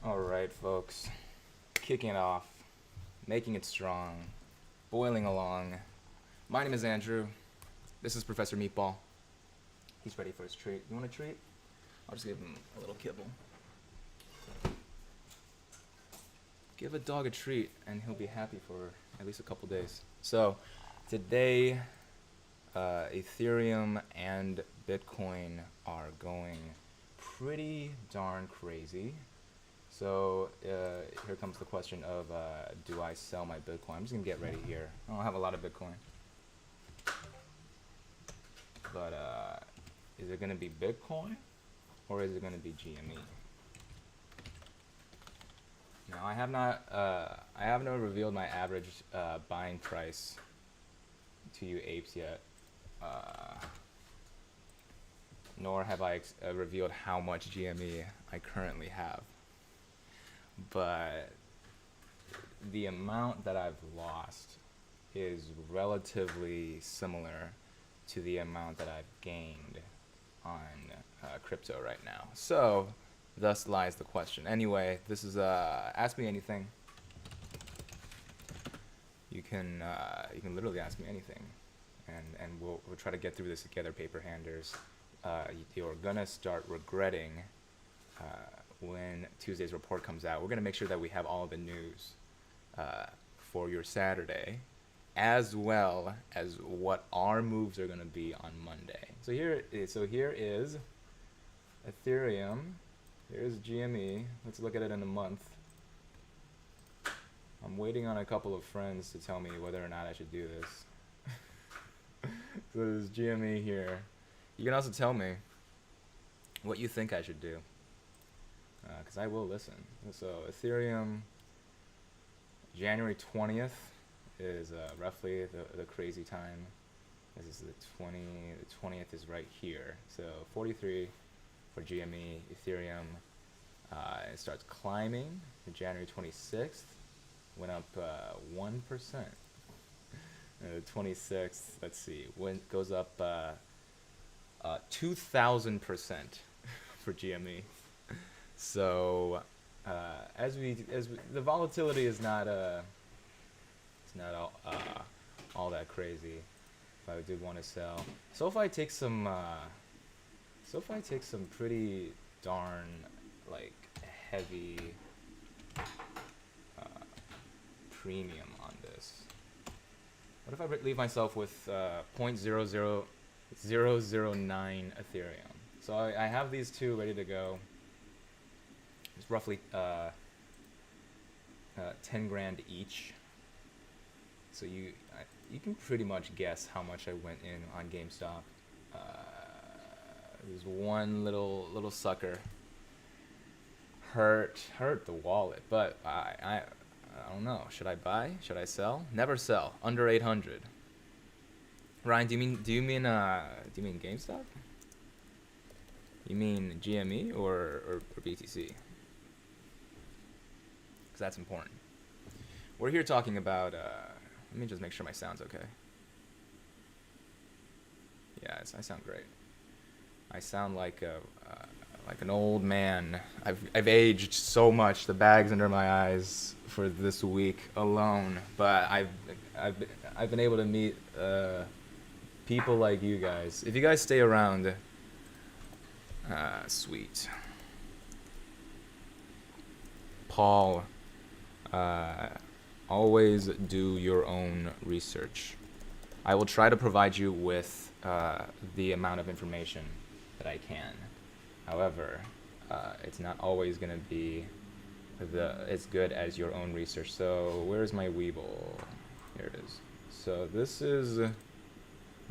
Alright, folks. Kicking it off, making it strong, boiling along. My name is Andrew. This is Professor Meatball. He's ready for his treat. You want a treat? I'll just give him a little kibble. Give a dog a treat, and he'll be happy for at least a couple days. So, today, Ethereum and Bitcoin are going pretty darn crazy. So here comes the question of do I sell my Bitcoin? I'm just gonna get ready here. I don't have a lot of Bitcoin, but is it gonna be Bitcoin or is it gonna be GME? Now I have not revealed my average buying price to you apes yet, nor have I revealed how much GME I currently have. But the amount that I've lost is relatively similar to the amount that I've gained on crypto right now. So, thus lies the question. Anyway, this is Ask Me Anything. You can literally ask me anything, and we'll try to get through this together, paper handers. You're gonna start regretting when Tuesday's report comes out. We're going to make sure that we have all the news for your Saturday, as well as what our moves are going to be on Monday. So here is Ethereum. Here's GME. Let's look at it in a month. I'm waiting on a couple of friends to tell me whether or not I should do this. So there's GME here. You can also tell me what you think I should do, because I will listen. So Ethereum, January 20th is roughly the crazy time. This is the 20th is right here. So 43 for GME. Ethereum, it starts climbing. January 26th went up 1%. The 26th, let's see, goes up 2,000% for GME. So, as the volatility is not all that crazy. If I did want to sell, SoFi takes some pretty darn like heavy premium on this. What if I leave myself with 0.00009 Ethereum? So I have these two ready to go. It's roughly 10 grand each. So you can pretty much guess how much I went in on GameStop. There's one little sucker hurt the wallet, but I don't know. Should I buy? Should I sell? Never sell under 800. Ryan, do you mean GameStop? You mean GME or BTC? Because that's important. We're here talking about, let me just make sure my sound's okay. Yeah, I sound great. I sound like an old man. I've aged so much. The bags under my eyes for this week alone. But I've been able to meet people like you guys. If you guys stay around, sweet. Paul, always do your own research. I will try to provide you with the amount of information that I can. However, it's not always going to be as good as your own research. So where's my WeBull? Here it is. So this is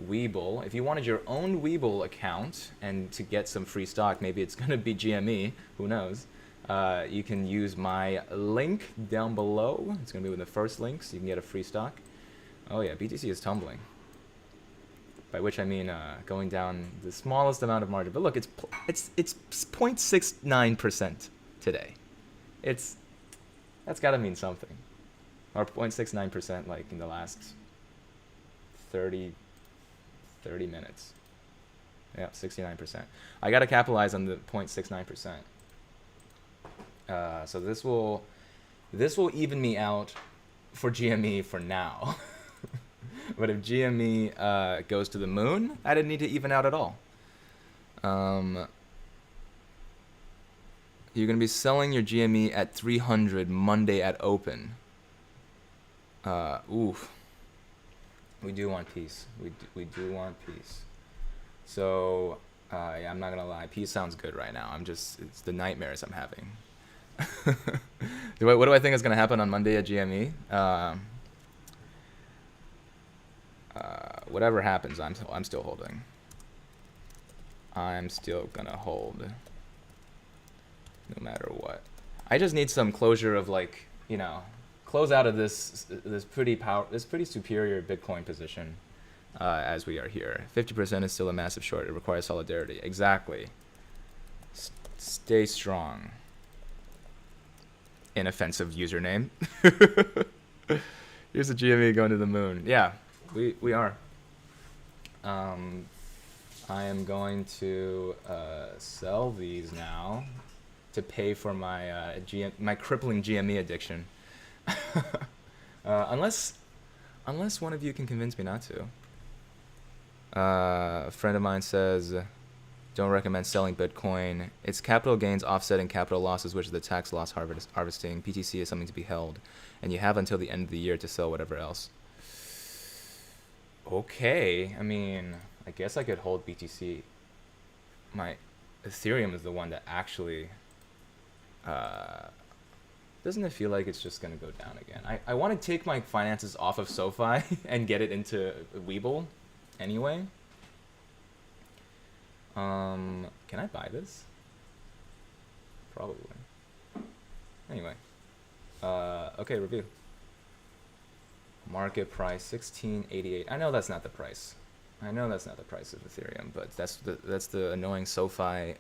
WeBull. If you wanted your own WeBull account and to get some free stock, maybe it's going to be GME, who knows, you can use my link down below. It's going to be one of the first links. You can get a free stock. Oh yeah, BTC is tumbling. By which I mean going down the smallest amount of margin. But look, it's 0.69% today. That's got to mean something. Or 0.69% like in the last 30 minutes. Yeah, 69%. I got to capitalize on the 0.69%. So this will even me out for GME for now. But if GME goes to the moon, I didn't need to even out at all. You're going to be selling your GME at 300 Monday at open. Oof. We do want peace. We do want peace. So, yeah, I'm not going to lie. Peace sounds good right now. It's the nightmares I'm having. What do I think is going to happen on Monday at GME? Whatever happens, I'm still holding. I'm still going to hold. No matter what. I just need some closure of, like, you know, close out of this pretty superior Bitcoin position as we are here. 50% is still a massive short. It requires solidarity. Exactly. Stay strong. Inoffensive username. Here's the GME going to the moon. Yeah, we are. I am going to sell these now to pay for my my crippling GME addiction. Unless one of you can convince me not to. A friend of mine says, don't recommend selling Bitcoin. It's capital gains offsetting capital losses, which is the tax loss harvesting. PTC is something to be held, and you have until the end of the year to sell whatever else. Okay, I mean, I guess I could hold BTC. My Ethereum is the one that actually... doesn't it feel like it's just going to go down again? I want to take my finances off of SoFi and get it into WeBull anyway. Can I buy this? Probably. Anyway. Okay, review. Market price 1688. I know that's not the price. I know that's not the price of Ethereum, but that's the annoying SoFi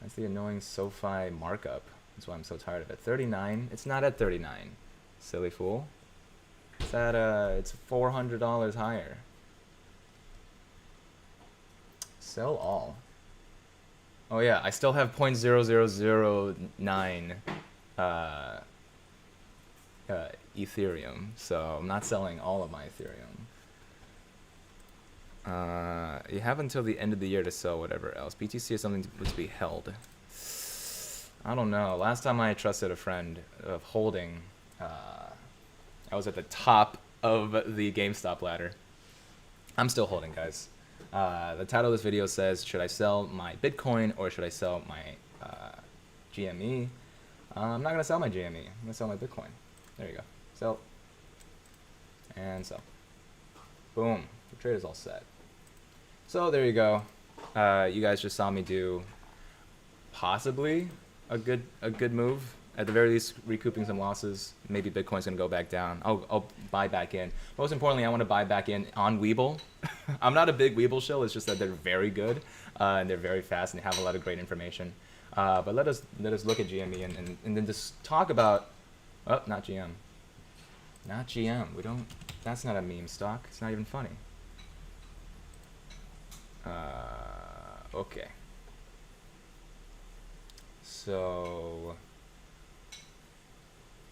that's the annoying SoFi markup. That's why I'm so tired of it. 39. It's not at 39. Silly fool. It's at it's $400 higher. Sell all. Oh yeah, I still have 0.0009 Ethereum, so I'm not selling all of my Ethereum. You have until the end of the year to sell whatever else. BTC is something to be held. I don't know. Last time I trusted a friend of holding, I was at the top of the GameStop ladder. I'm still holding, guys. The title of this video says, should I sell my Bitcoin or should I sell my GME? I'm not going to sell my GME. I'm going to sell my Bitcoin. There you go. Sell. And sell. Boom. The trade is all set. So there you go. You guys just saw me do possibly a good move. At the very least, recouping some losses. Maybe Bitcoin's gonna go back down. I'll buy back in. Most importantly, I want to buy back in on WeBull. I'm not a big WeBull shill. It's just that they're very good and they're very fast and they have a lot of great information. But let us look at GME and then just talk about. Oh, not GM. Not GM. We don't. That's not a meme stock. It's not even funny. Okay. So,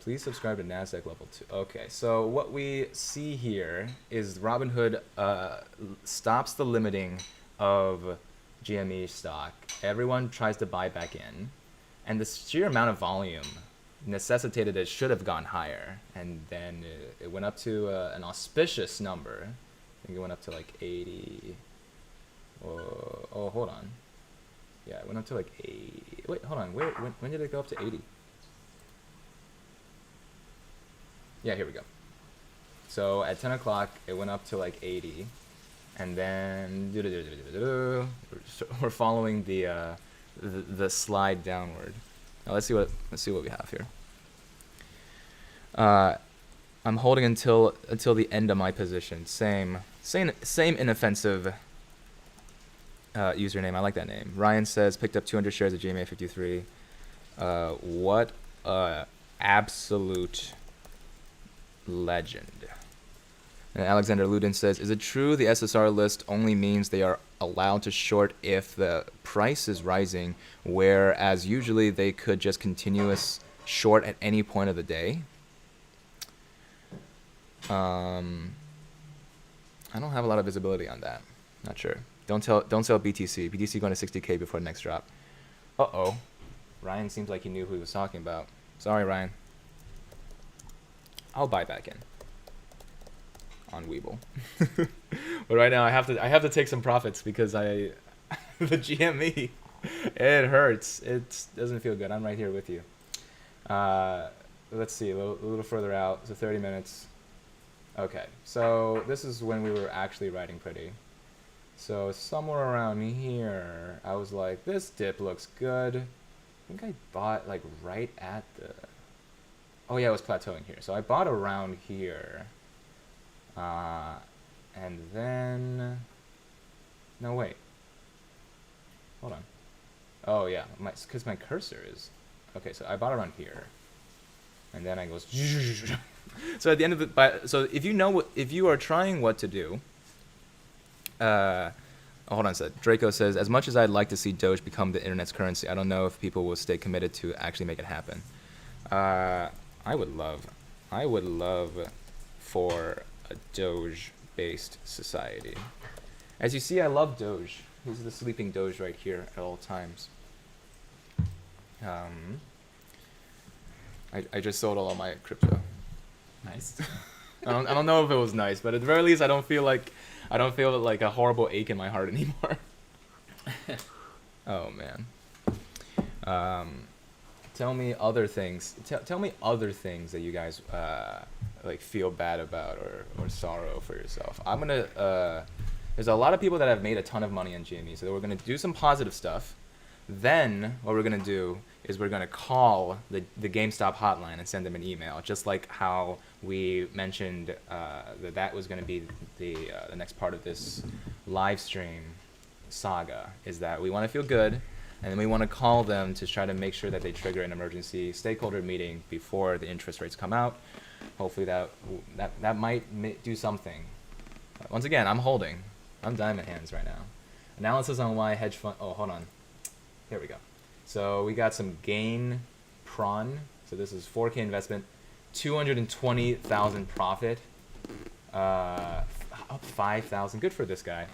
please subscribe to NASDAQ level 2. Okay, so what we see here is Robinhood stops the limiting of GME stock. Everyone tries to buy back in, and the sheer amount of volume necessitated it should have gone higher, and then it went up to an auspicious number. I think it went up to like 80. Oh, hold on. Yeah, it went up to like 80. Wait, hold on. When did it go up to 80? Yeah, here we go. So at 10 o'clock, it went up to like 80, and then we're following the slide downward. Now let's see what we have here. I'm holding until the end of my position. Same inoffensive username. I like that name. Ryan says picked up 200 shares of GMA 53. What a absolute legend. And Alexander Ludin says, is it true the SSR list only means they are allowed to short if the price is rising, whereas usually they could just continuous short at any point of the day. I don't have a lot of visibility on that. Not sure. Don't sell BTC. BTC going to 60K before the next drop. Uh-oh. Ryan seems like he knew who he was talking about. Sorry, Ryan. I'll buy back in on WeBull. But right now I have to take some profits because the GME, it hurts. It doesn't feel good. I'm right here with you. Let's see, a little further out. So 30 minutes. Okay, so this is when we were actually riding pretty. So somewhere around here, I was like, this dip looks good. I think I bought like right at the... Oh yeah, it was plateauing here. So I bought around here. And then... No, wait. Hold on. Oh yeah, because my cursor is... Okay, so I bought around here. And then I goes... So at the end of the... So if you are trying what to do... hold on a sec. Draco says, as much as I'd like to see Doge become the internet's currency, I don't know if people will stay committed to actually make it happen. I would love for a Doge-based society. As you see, I love Doge. He's the sleeping Doge right here at all times. I just sold all of my crypto. Nice. I don't know if it was nice, but at the very least, I don't feel like a horrible ache in my heart anymore. Oh man. Tell me other things. Tell me other things that you guys like feel bad about or sorrow for yourself. I'm gonna. There's a lot of people that have made a ton of money on GME, so we're gonna do some positive stuff. Then what we're gonna do is we're gonna call the GameStop hotline and send them an email, just like how we mentioned that was gonna be the next part of this live stream saga. Is that we want to feel good, and then we want to call them to try to make sure that they trigger an emergency stakeholder meeting before the interest rates come out. Hopefully that might do something. Once again, I'm diamond hands right now. Analysis on why hedge fund. Oh, hold on. Here we go. So we got some gain prawn. So this is 4K investment, 220,000 profit, up 5,000. Good for this guy.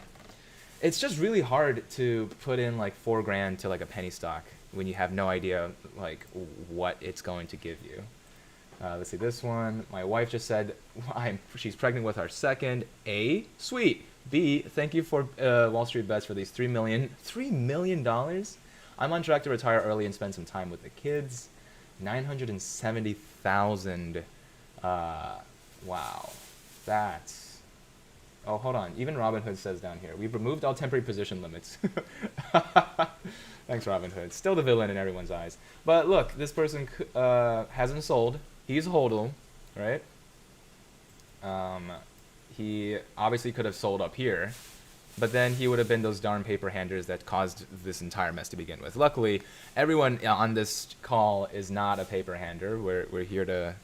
It's just really hard to put in like $4,000 to like a penny stock when you have no idea like what it's going to give you. Let's see this one. My wife just said she's pregnant with our second. A, sweet. B, thank you for Wall Street Bets for these $3 million. I'm on track to retire early and spend some time with the kids. 970,000. Wow, that's. Oh, hold on. Even Robinhood says down here, we've removed all temporary position limits. Thanks, Robinhood. Still the villain in everyone's eyes. But look, this person hasn't sold. He's hodl, right? He obviously could have sold up here, but then he would have been those darn paper handers that caused this entire mess to begin with. Luckily, everyone on this call is not a paper hander. We're here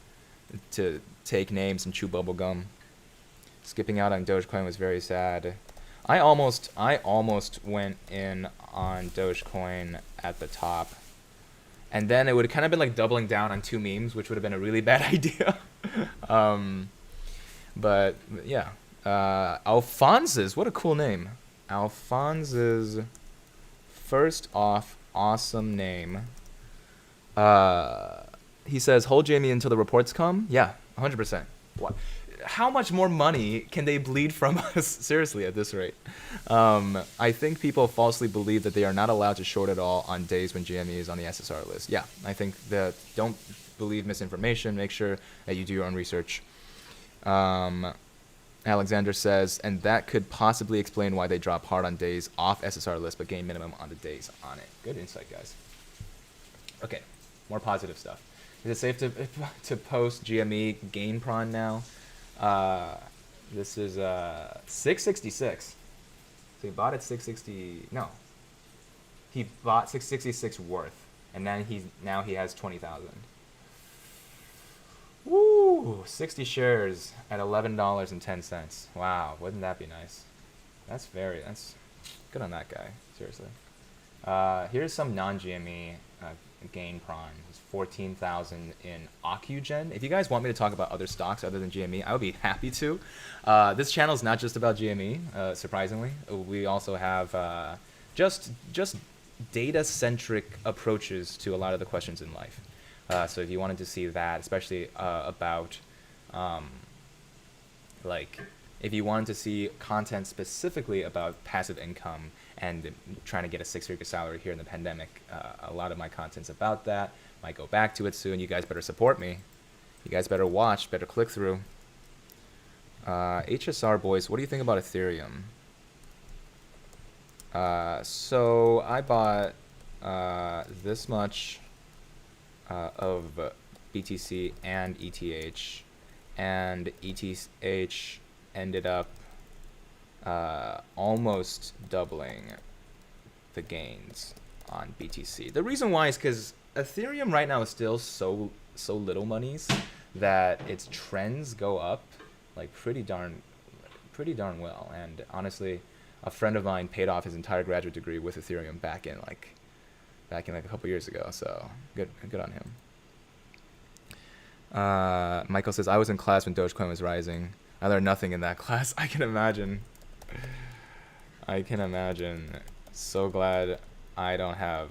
to take names and chew bubble gum. Skipping out on Dogecoin was very sad. I almost went in on Dogecoin at the top, and then it would have kind of been like doubling down on two memes, which would have been a really bad idea. But yeah, Alphonse's, what a cool name. Alphonse's, first off, awesome name. He says, hold Jamie until the reports come. Yeah, 100%. What? How much more money can they bleed from us? Seriously, at this rate. I think people falsely believe that they are not allowed to short at all on days when GME is on the SSR list. Yeah, I think that don't believe misinformation. Make sure that you do your own research. Alexander says, and that could possibly explain why they drop hard on days off SSR list but gain minimum on the days on it. Good insight, guys. Okay, more positive stuff. Is it safe to post GME gain prawn now? This is 666. So he bought at 660. No, he bought 666 worth, and then now he has 20,000. Woo! 60 shares at $11.10. Wow, wouldn't that be nice? That's Good on that guy, seriously. Here's some non-GME gain prawn. It's 14,000 in Ocugen. If you guys want me to talk about other stocks other than GME, I would be happy to. This channel is not just about GME, surprisingly. We also have just data-centric approaches to a lot of the questions in life. So if you wanted to see that, especially about if you wanted to see content specifically about passive income and trying to get a 6-figure salary here in the pandemic, a lot of my content's about that. Might go back to it soon. You guys better support me. You guys better watch, better click through. HSR boys, what do you think about Ethereum? So I bought this much of BTC and ETH, and ETH ended up almost doubling the gains on BTC. The reason why is because Ethereum right now is still so little monies that its trends go up like pretty darn well. And honestly, a friend of mine paid off his entire graduate degree with Ethereum back in like a couple years ago. So good on him. Michael says, I was in class when Dogecoin was rising. I learned nothing in that class. I can imagine. So glad I don't have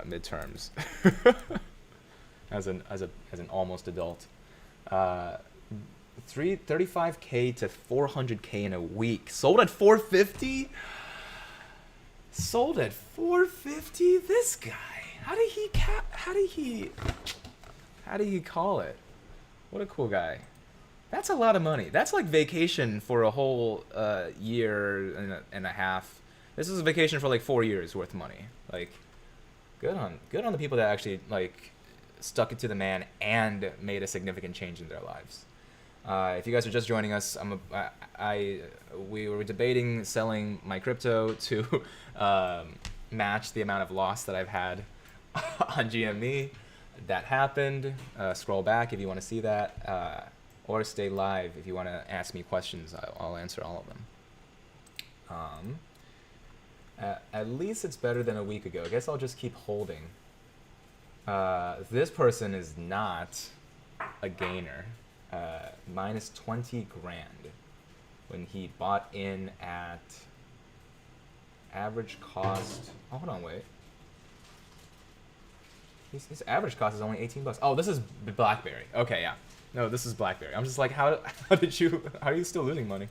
midterms as an almost adult. 35K to 400K in a week. Sold at 450? Sold at 450? This guy. How did he call it? What a cool guy. That's a lot of money. That's like vacation for a whole year and a half. This is a vacation for like 4 years worth of money. Like, good on the people that actually like stuck it to the man and made a significant change in their lives. If you guys are just joining us, we were debating selling my crypto to match the amount of loss that I've had on GME. That happened. Scroll back if you want to see that. Or stay live if you want to ask me questions. I'll answer all of them. At least it's better than a week ago. I guess I'll just keep holding. This person is not a gainer. Minus 20 grand when he bought in at average cost. Oh, hold on, wait. His average cost is only 18 bucks. Oh, this is BlackBerry. Okay, yeah. No, this is BlackBerry. I'm just like, how are you still losing money?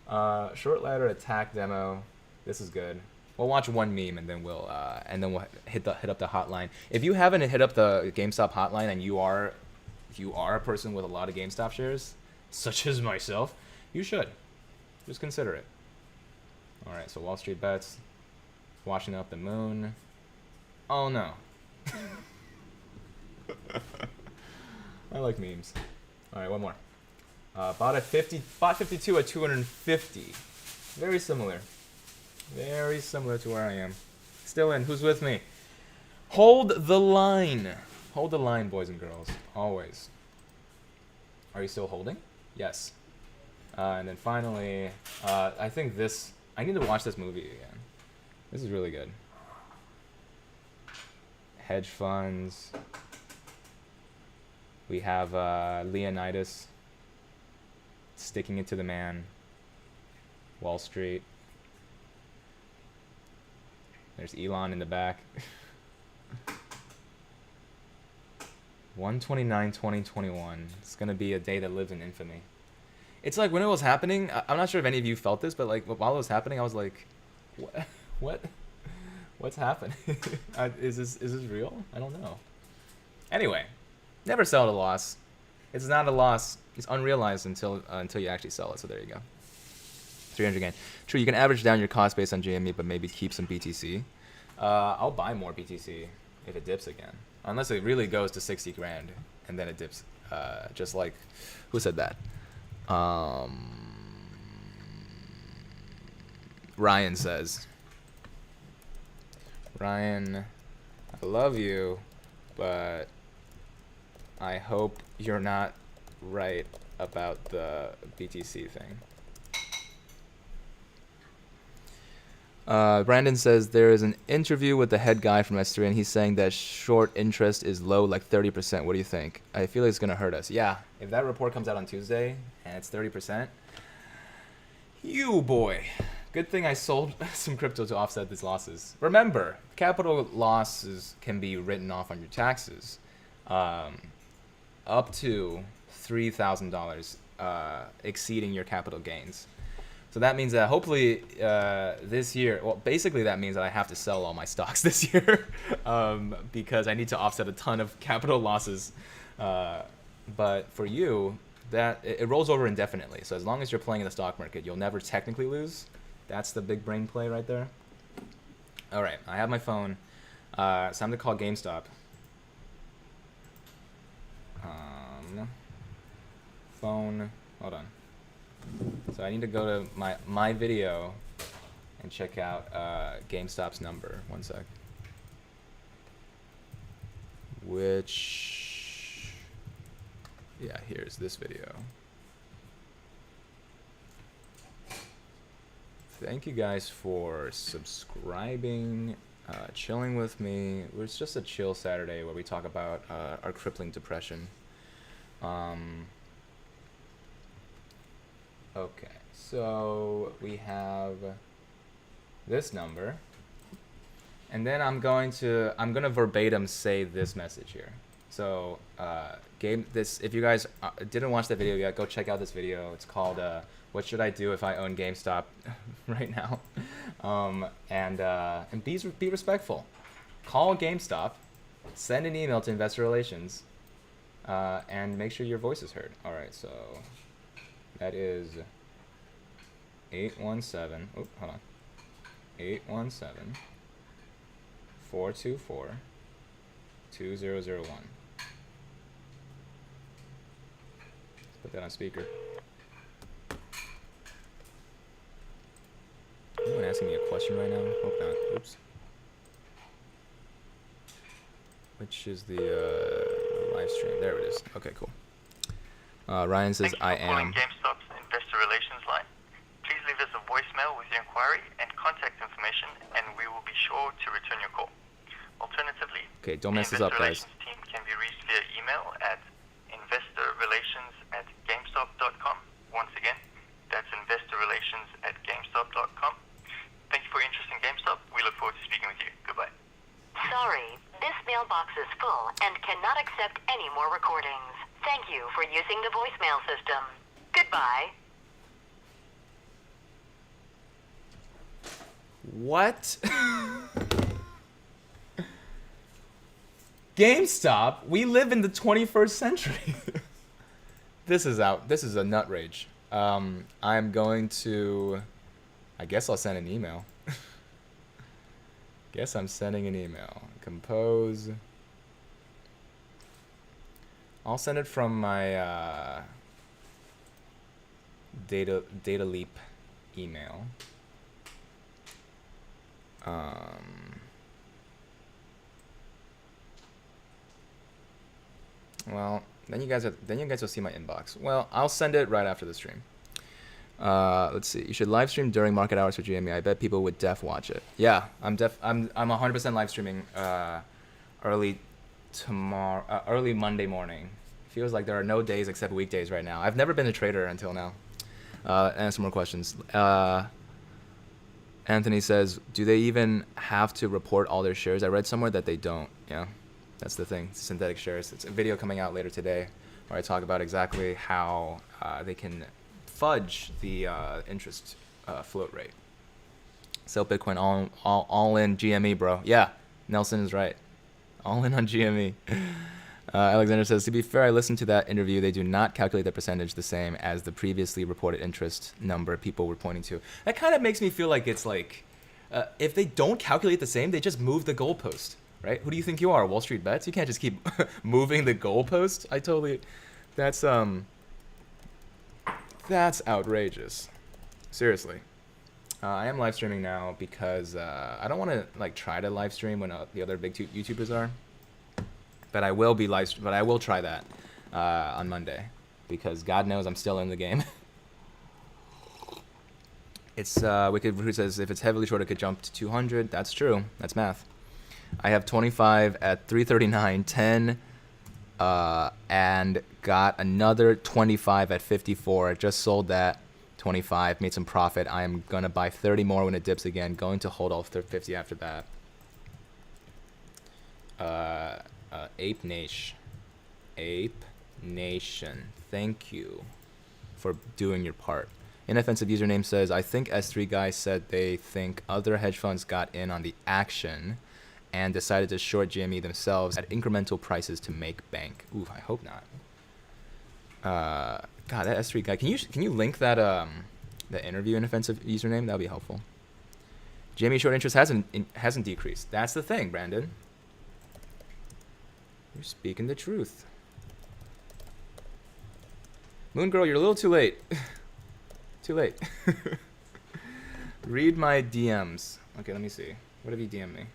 Short ladder attack demo. This is good. We'll watch one meme and then we'll hit up the hotline. If you haven't hit up the GameStop hotline and if you are a person with a lot of GameStop shares, such as myself, you should. Just consider it. All right, so Wall Street bets. Washing up the moon. Oh no. I like memes. All right, one more. Bought 52 at 250. Very similar to where I am. Still in. Who's with me? Hold the line. Hold the line, boys and girls. Always. Are you still holding? Yes. And then finally, I think I need to watch this movie again. This is really good. Hedge funds. We have Leonidas sticking it to the man. Wall Street. There's Elon in the back. 1/29/2021. It's gonna be a day that lives in infamy. It's like when it was happening. I'm not sure if any of you felt this, but like while it was happening, I was like, what's happening? Is this real? I don't know. Anyway. Never sell at a loss. It's not a loss. It's unrealized until you actually sell it. So there you go. 300 gain. True, you can average down your cost based on GME, but maybe keep some BTC. I'll buy more BTC if it dips again. Unless it really goes to 60 grand and then it dips. Just like, who said that? Ryan says. Ryan, I love you, but I hope you're not right about the BTC thing. Brandon says there is an interview with the head guy from S3, and he's saying that short interest is low, like 30%. What do you think? I feel like it's going to hurt us. Yeah, if that report comes out on Tuesday and it's 30%, you boy. Good thing I sold some crypto to offset these losses. Remember, capital losses can be written off on your taxes up to $3,000 exceeding your capital gains. So that means that hopefully this year, well, basically that means that I have to sell all my stocks this year because I need to offset a ton of capital losses. But for you, that it rolls over indefinitely. So as long as you're playing in the stock market, you'll never technically lose. That's the big brain play right there. All right, I have my phone. It's time to call GameStop. Phone, hold on. So I need to go to my video and check out GameStop's number. One sec. Which, yeah, here's this video. Thank you guys for subscribing, chilling with me. It's just a chill Saturday where we talk about our crippling depression. Okay, so we have this number, and then I'm gonna verbatim say this message here. So if you guys didn't watch that video yet, go check out this video. It's called "What Should I Do If I Own GameStop Right Now?" And be respectful. Call GameStop, send an email to Investor Relations, and make sure your voice is heard. All right, so. That is 817. Oh, hold on. 817-424-2001. Let's put that on speaker. Anyone asking me a question right now? Hope not. Oops. Which is the live stream? There it is. Okay, cool. Ryan says, I am. GameStop's Investor Relations line. Please leave us a voicemail with your inquiry and contact information, and we will be sure to return your call. Alternatively, okay, don't mess this up, guys. The Investor Relations team can be reached via email at investorrelations@gamestop.com. Once again, that's investorrelations@gamestop.com. Thank you for your interest in GameStop. We look forward to speaking with you. Goodbye. Sorry, this mailbox is full and cannot accept any more recordings. Thank you for using the voicemail system. Goodbye. What? GameStop? We live in the 21st century. This is a nut rage. I'm going to, I guess I'll send an email. Guess I'm sending an email. Compose. I'll send it from my data leap email. Well, then you guys will see my inbox. Well, I'll send it right after the stream. Let's see. You should live stream during market hours for GME. I bet people would def watch it. Yeah, I'm 100% live streaming early Monday morning. Feels like there are no days except weekdays right now. I've never been a trader until now. Answer more questions. Anthony says, do they even have to report all their shares? I read somewhere that they don't. Yeah, that's the thing. Synthetic shares. It's a video coming out later today where I talk about exactly how they can fudge the interest float rate. Sell Bitcoin all in GME, bro. Yeah, Nelson is right. All in on GME. Alexander says, to be fair, I listened to that interview. They do not calculate the percentage the same as the previously reported interest number people were pointing to. That kind of makes me feel like it's like, if they don't calculate the same, they just move the goalpost, right? Who do you think you are, Wall Street Bets? You can't just keep moving the goalpost. That's outrageous. Seriously. I am live streaming now because I don't want to like try to live stream when the other big YouTubers are. But I will try that on Monday because God knows I'm still in the game. It's Wicked who says if it's heavily short, it could jump to 200. That's true. That's math. I have 25 at 339, 10, and got another 25 at 54. I just sold that 25, made some profit. I am gonna buy 30 more when it dips again. Going to hold all 50 after that. Ape Nation, thank you for doing your part. Inoffensive username says, I think S3 guys said they think other hedge funds got in on the action and decided to short GME themselves at incremental prices to make bank. Ooh, I hope not. God, that S3 guy. Can you link that the interview inoffensive username? That'll be helpful. GME short interest hasn't decreased. That's the thing, Brandon. You're speaking the truth. Moon Girl, you're a little too late. Too late. Read my DMs. Okay, let me see. What have you DM'd me?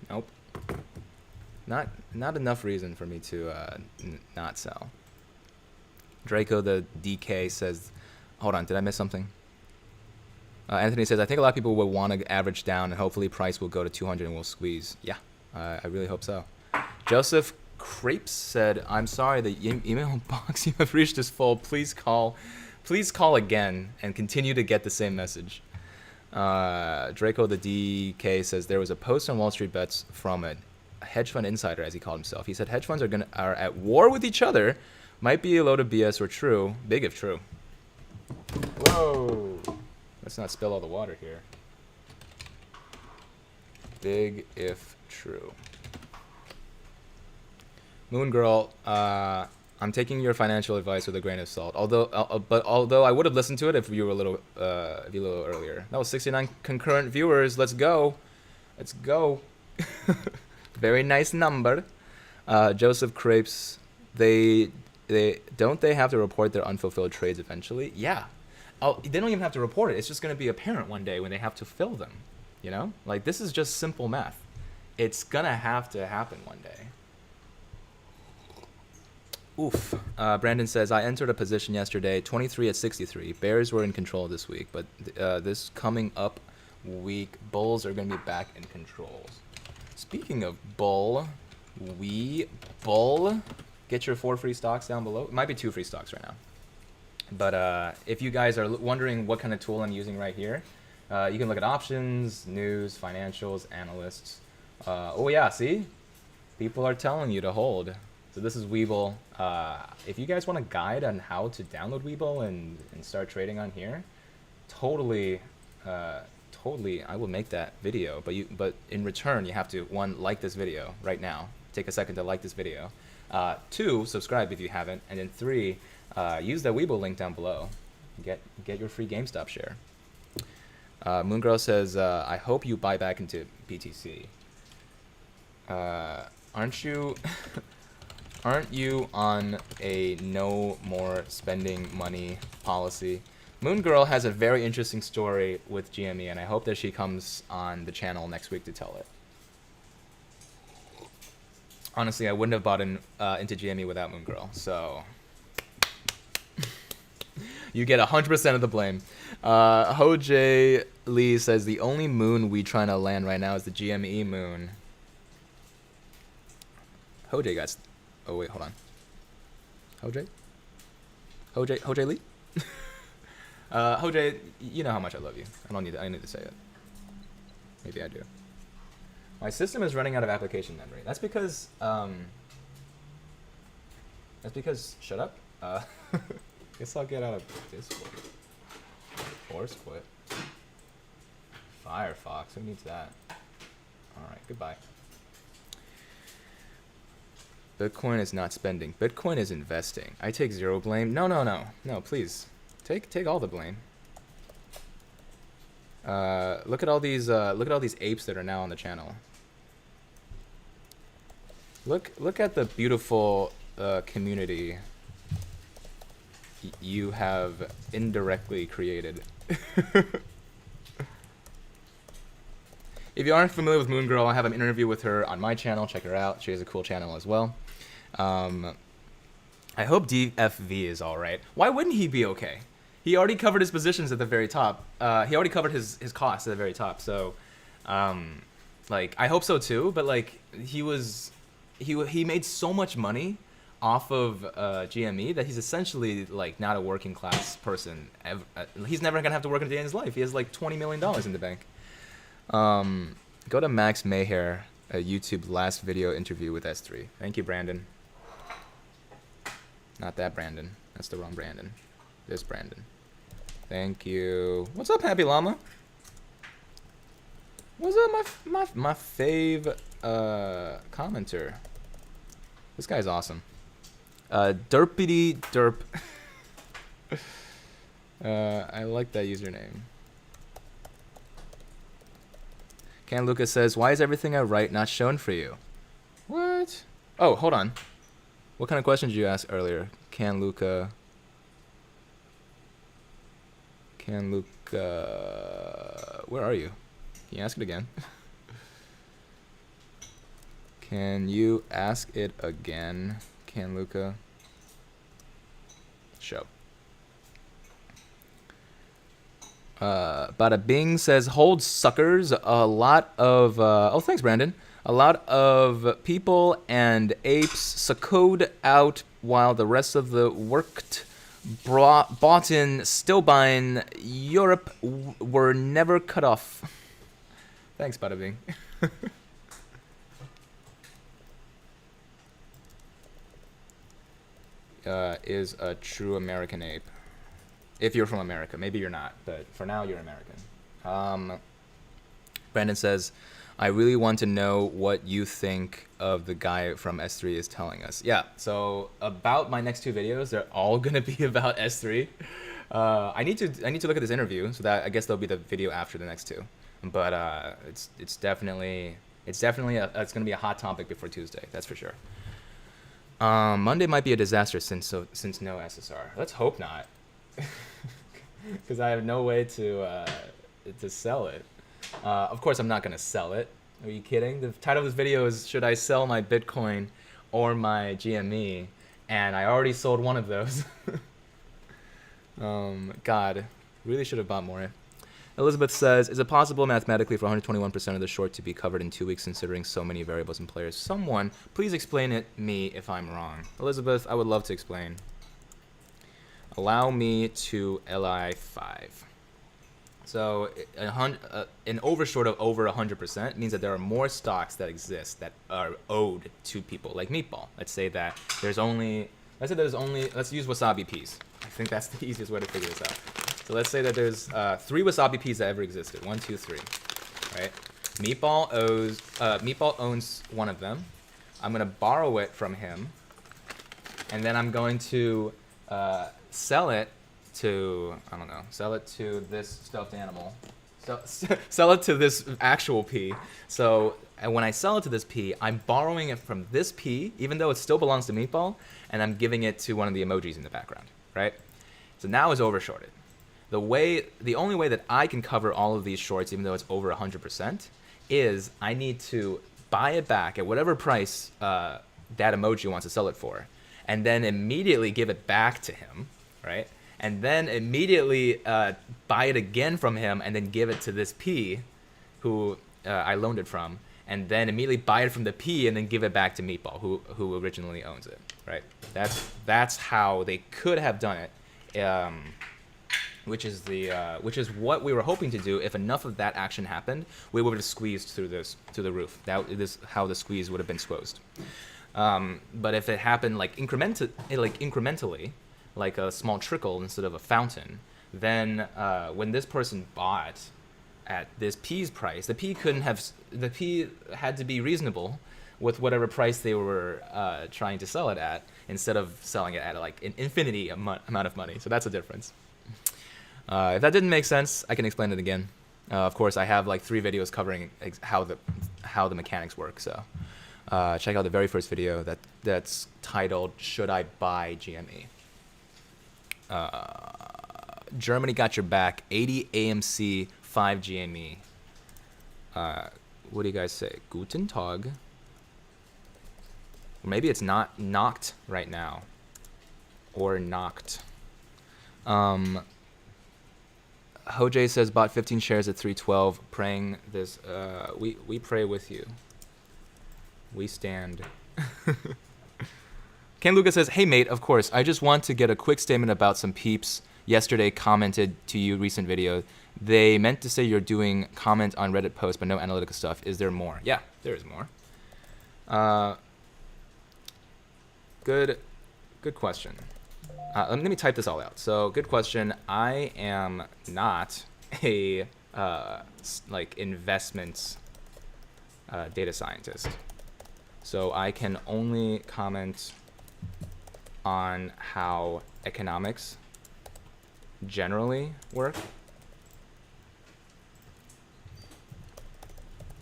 Nope. Not enough reason for me to not sell. Draco the DK says, hold on, did I miss something? Anthony says, I think a lot of people will want to average down and hopefully price will go to 200 and we'll squeeze. Yeah, I really hope so. Joseph Crepes said, I'm sorry, the email box you have reached is full. Please call again and continue to get the same message. Draco the DK says, there was a post on Wall Street Bets from a hedge fund insider, as he called himself. He said hedge funds are at war with each other. Might be a load of BS or true. Big if true. Whoa. Let's not spill all the water here. Big if true. Moon Girl, I'm taking your financial advice with a grain of salt. Although I would have listened to it if you were a little earlier. That was 69 concurrent viewers. Let's go. Let's go. Very nice number. Joseph Crepes, they have to report their unfulfilled trades eventually? Yeah. They don't even have to report it. It's just going to be apparent one day when they have to fill them. You know? Like, this is just simple math. It's going to have to happen one day. Oof. Brandon says, I entered a position yesterday, 23 at 63. Bears were in control this week, but this coming up week, Bulls are going to be back in control. Speaking of Bull, WeBull, get your 4 free stocks down below. It might be 2 free stocks right now. But if you guys are wondering what kind of tool I'm using right here, you can look at options, news, financials, analysts. Oh yeah, see? People are telling you to hold. So this is WeBull. If you guys want a guide on how to download WeBull and start trading on here, totally, I will make that video. But in return, you have to, 1, like this video right now. Take a second to like this video. 2, subscribe if you haven't. And then 3, use that WeBull link down below. Get your free GameStop share. Moongirl says, I hope you buy back into BTC. Aren't you... Aren't you on a no more spending money policy? Moon Girl has a very interesting story with GME, and I hope that she comes on the channel next week to tell it. Honestly, I wouldn't have bought into GME without Moon Girl, so you get 100% of the blame. Ho-J Lee says the only moon we trying to land right now is the GME moon. Ho-J guys. Oh wait, hold on. Ho-J Lee? Ho-J, you know how much I love you. I need to say it. Maybe I do. My system is running out of application memory. That's because shut up. Guess I'll get out of Discord. Force quit. Firefox, who needs that? Alright, goodbye. Bitcoin is not spending. Bitcoin is investing. I take zero blame. No, please. Take all the blame. Look at all these apes that are now on the channel. Look at the beautiful community you have indirectly created. If you aren't familiar with Moon Girl, I have an interview with her on my channel. Check her out. She has a cool channel as well. I hope DFV is all right. Why wouldn't he be okay? he already covered his positions at the very top. He already covered his costs at the very top. So, like, I hope so too. But like, he made so much money off of GME that he's essentially like not a working class person. He's never gonna have to work a day in his life. He has like $20 million in the bank. Go to Max Mayhair, YouTube last video interview with S3. Thank you, Brandon. Not that Brandon. That's the wrong Brandon. This Brandon. Thank you. What's up, Happy Llama? What's up, my fave commenter? This guy's awesome. Derpity derp. I like that username. Can Lucas says, why is everything I write not shown for you? What? Oh, hold on. What kind of questions did you ask earlier? Can Luca, where are you? Can you ask it again? Can you ask it again? Can Luca? Show. Bada Bing says, hold suckers. A lot of, oh, thanks, Brandon. A lot of people and apes succoed out while the rest of the worked, bought in, still buying Europe were never cut off. Thanks, Bada Bing. Is a true American ape. If you're from America. Maybe you're not, but for now you're American. Brandon says, I really want to know what you think of the guy from S3 is telling us. Yeah, so about my next two videos, they're all gonna be about S3. I need to look at this interview, so that I guess there'll be the video after the next two. But it's definitely gonna be a hot topic before Tuesday. That's for sure. Monday might be a disaster since no SSR. Let's hope not, because I have no way to sell it. Of course, I'm not gonna sell it. Are you kidding? The title of this video is "Should I sell my Bitcoin or my GME?" And I already sold one of those. God, really should have bought more. Elizabeth says, is it possible mathematically for 121% of the short to be covered in 2 weeks considering so many variables and players? Someone, please explain it me if I'm wrong. Elizabeth, I would love to explain. Allow me to LI5. So an overshort of over 100% means that there are more stocks that exist that are owed to people like WeBull. Let's use Wasabi Peas. I think that's the easiest way to figure this out. So let's say that there's 3 Wasabi Peas that ever existed. 1, 2, 3, right? WeBull owns one of them. I'm gonna borrow it from him, and then I'm going to sell it to, I don't know, sell it to this stuffed animal. Sell it to this actual pea. So when I sell it to this pea, I'm borrowing it from this pea, even though it still belongs to WeBull, and I'm giving it to one of the emojis in the background, right? So now it's overshorted. The only way that I can cover all of these shorts, even though it's over 100%, is I need to buy it back at whatever price that emoji wants to sell it for, and then immediately give it back to him, right? And then immediately buy it again from him, and then give it to this P, who I loaned it from, and then immediately buy it from the P, and then give it back to WeBull, who originally owns it, right? That's how they could have done it. Which is what we were hoping to do. If enough of that action happened, we would have squeezed through the roof. That is how the squeeze would have been squeezed. But if it happened incrementally, like a small trickle instead of a fountain, then when this person bought at this P's price, the P had to be reasonable with whatever price they were trying to sell it at, instead of selling it at like an infinity amount of money. So that's a difference. If that didn't make sense, I can explain it again. Of course, I have like 3 videos covering how the mechanics work. So check out the very first video that's titled "Should I Buy GME?" Germany got your back. 80 AMC, 5 GME. What do you guys say? Guten Tag. Or maybe it's not knocked right now, or knocked. Hoj says bought 15 shares at 312. Praying this. We pray with you. We stand. Ken Lucas says, hey mate, of course. I just want to get a quick statement about some peeps yesterday commented to you recent video. They meant to say you're doing comment on Reddit posts, but no analytical stuff. Is there more? Yeah, there is more. Good question. Let me type this all out. So, good question. I am not a like investments data scientist. So I can only comment on how economics generally work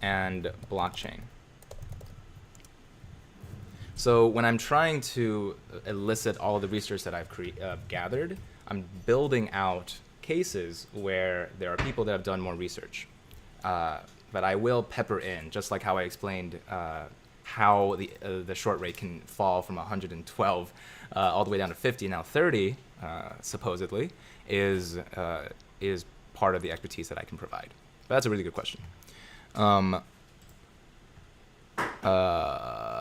and blockchain. So when I'm trying to elicit all of the research that I've gathered, I'm building out cases where there are people that have done more research. But I will pepper in, just like how I explained how the short rate can fall from 112 all the way down to 50, now 30, supposedly, is part of the expertise that I can provide. But that's a really good question.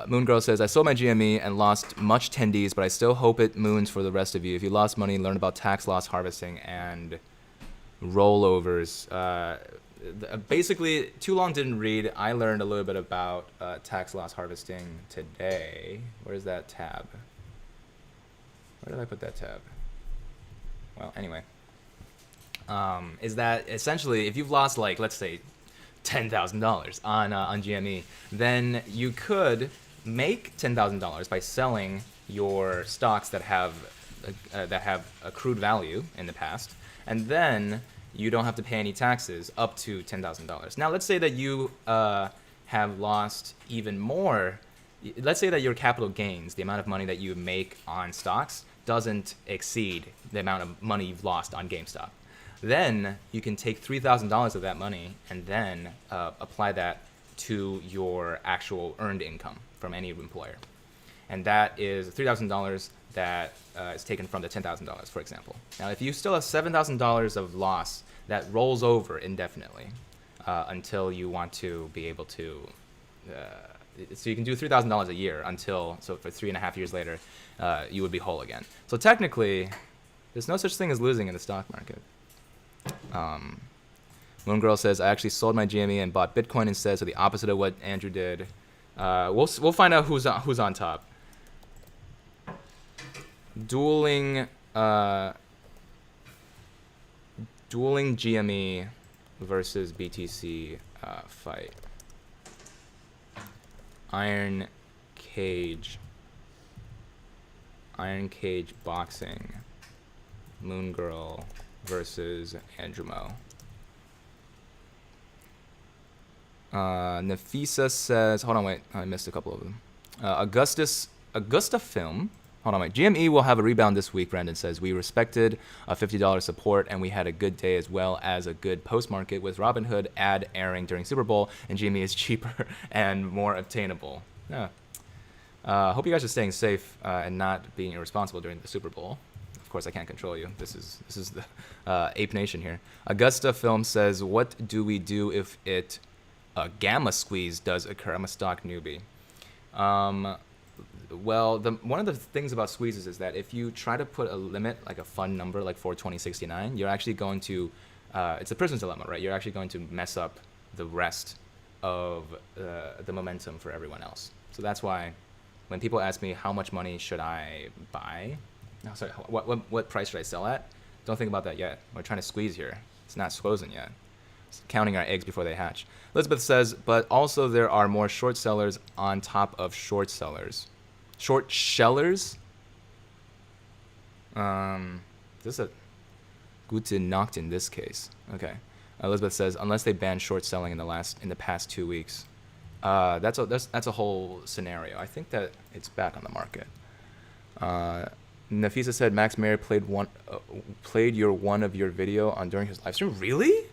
Moon Girl says, I sold my GME and lost much tendies, but I still hope it moons for the rest of you. If you lost money, learn about tax loss harvesting and rollovers. Basically, too long didn't read. I learned a little bit about tax loss harvesting today. Where's that tab? Where did I put that tab? Well, anyway. Is that essentially, if you've lost, like, let's say, $10,000 on GME, then you could make $10,000 by selling your stocks that have accrued value in the past, and then you don't have to pay any taxes up to $10,000. Now, let's say that you have lost even more. Let's say that your capital gains, the amount of money that you make on stocks, doesn't exceed the amount of money you've lost on GameStop. Then you can take $3,000 of that money and then apply that to your actual earned income from any employer. And that is $3,000 that is taken from the $10,000, for example. Now, if you still have $7,000 of loss, that rolls over indefinitely until you want to be able to. So you can do $3,000 a year until, so for 3.5 years later, you would be whole again. So technically, there's no such thing as losing in the stock market. Moon Girl says, I actually sold my GME and bought Bitcoin instead, so the opposite of what Andrew did. We'll find out who's on top. Dueling GME versus BTC fight. Iron Cage boxing. Moon Girl versus Andrew Mo. Nafisa says, hold on, wait, I missed a couple of them. Augusta Film. Hold on, wait. GME will have a rebound this week, Brandon says. We respected a $50 support, and we had a good day as well as a good post-market with Robinhood ad airing during Super Bowl, and GME is cheaper and more obtainable. Yeah. Hope you guys are staying safe and not being irresponsible during the Super Bowl. Of course, I can't control you. This is the Ape Nation here. Augusta Film says, what do we do if a gamma squeeze does occur? I'm a stock newbie. Well, one of the things about squeezes is that if you try to put a limit, like a fun number, like 420.69, you're actually going to, it's a prisoner's dilemma, right? You're actually going to mess up the rest of the momentum for everyone else. So that's why when people ask me how much money should I buy, no, sorry, what price should I sell at? Don't think about that yet. We're trying to squeeze here. It's not frozen yet. It's counting our eggs before they hatch. Elizabeth says, but also there are more short sellers on top of short sellers. Short shellers? This is a gute Nacht in this case. Okay. Elizabeth says, unless they ban short selling in the past 2 weeks. That's a whole scenario. I think that it's back on the market. Nafisa said Max Mayer played one of your video on during his live stream. Really?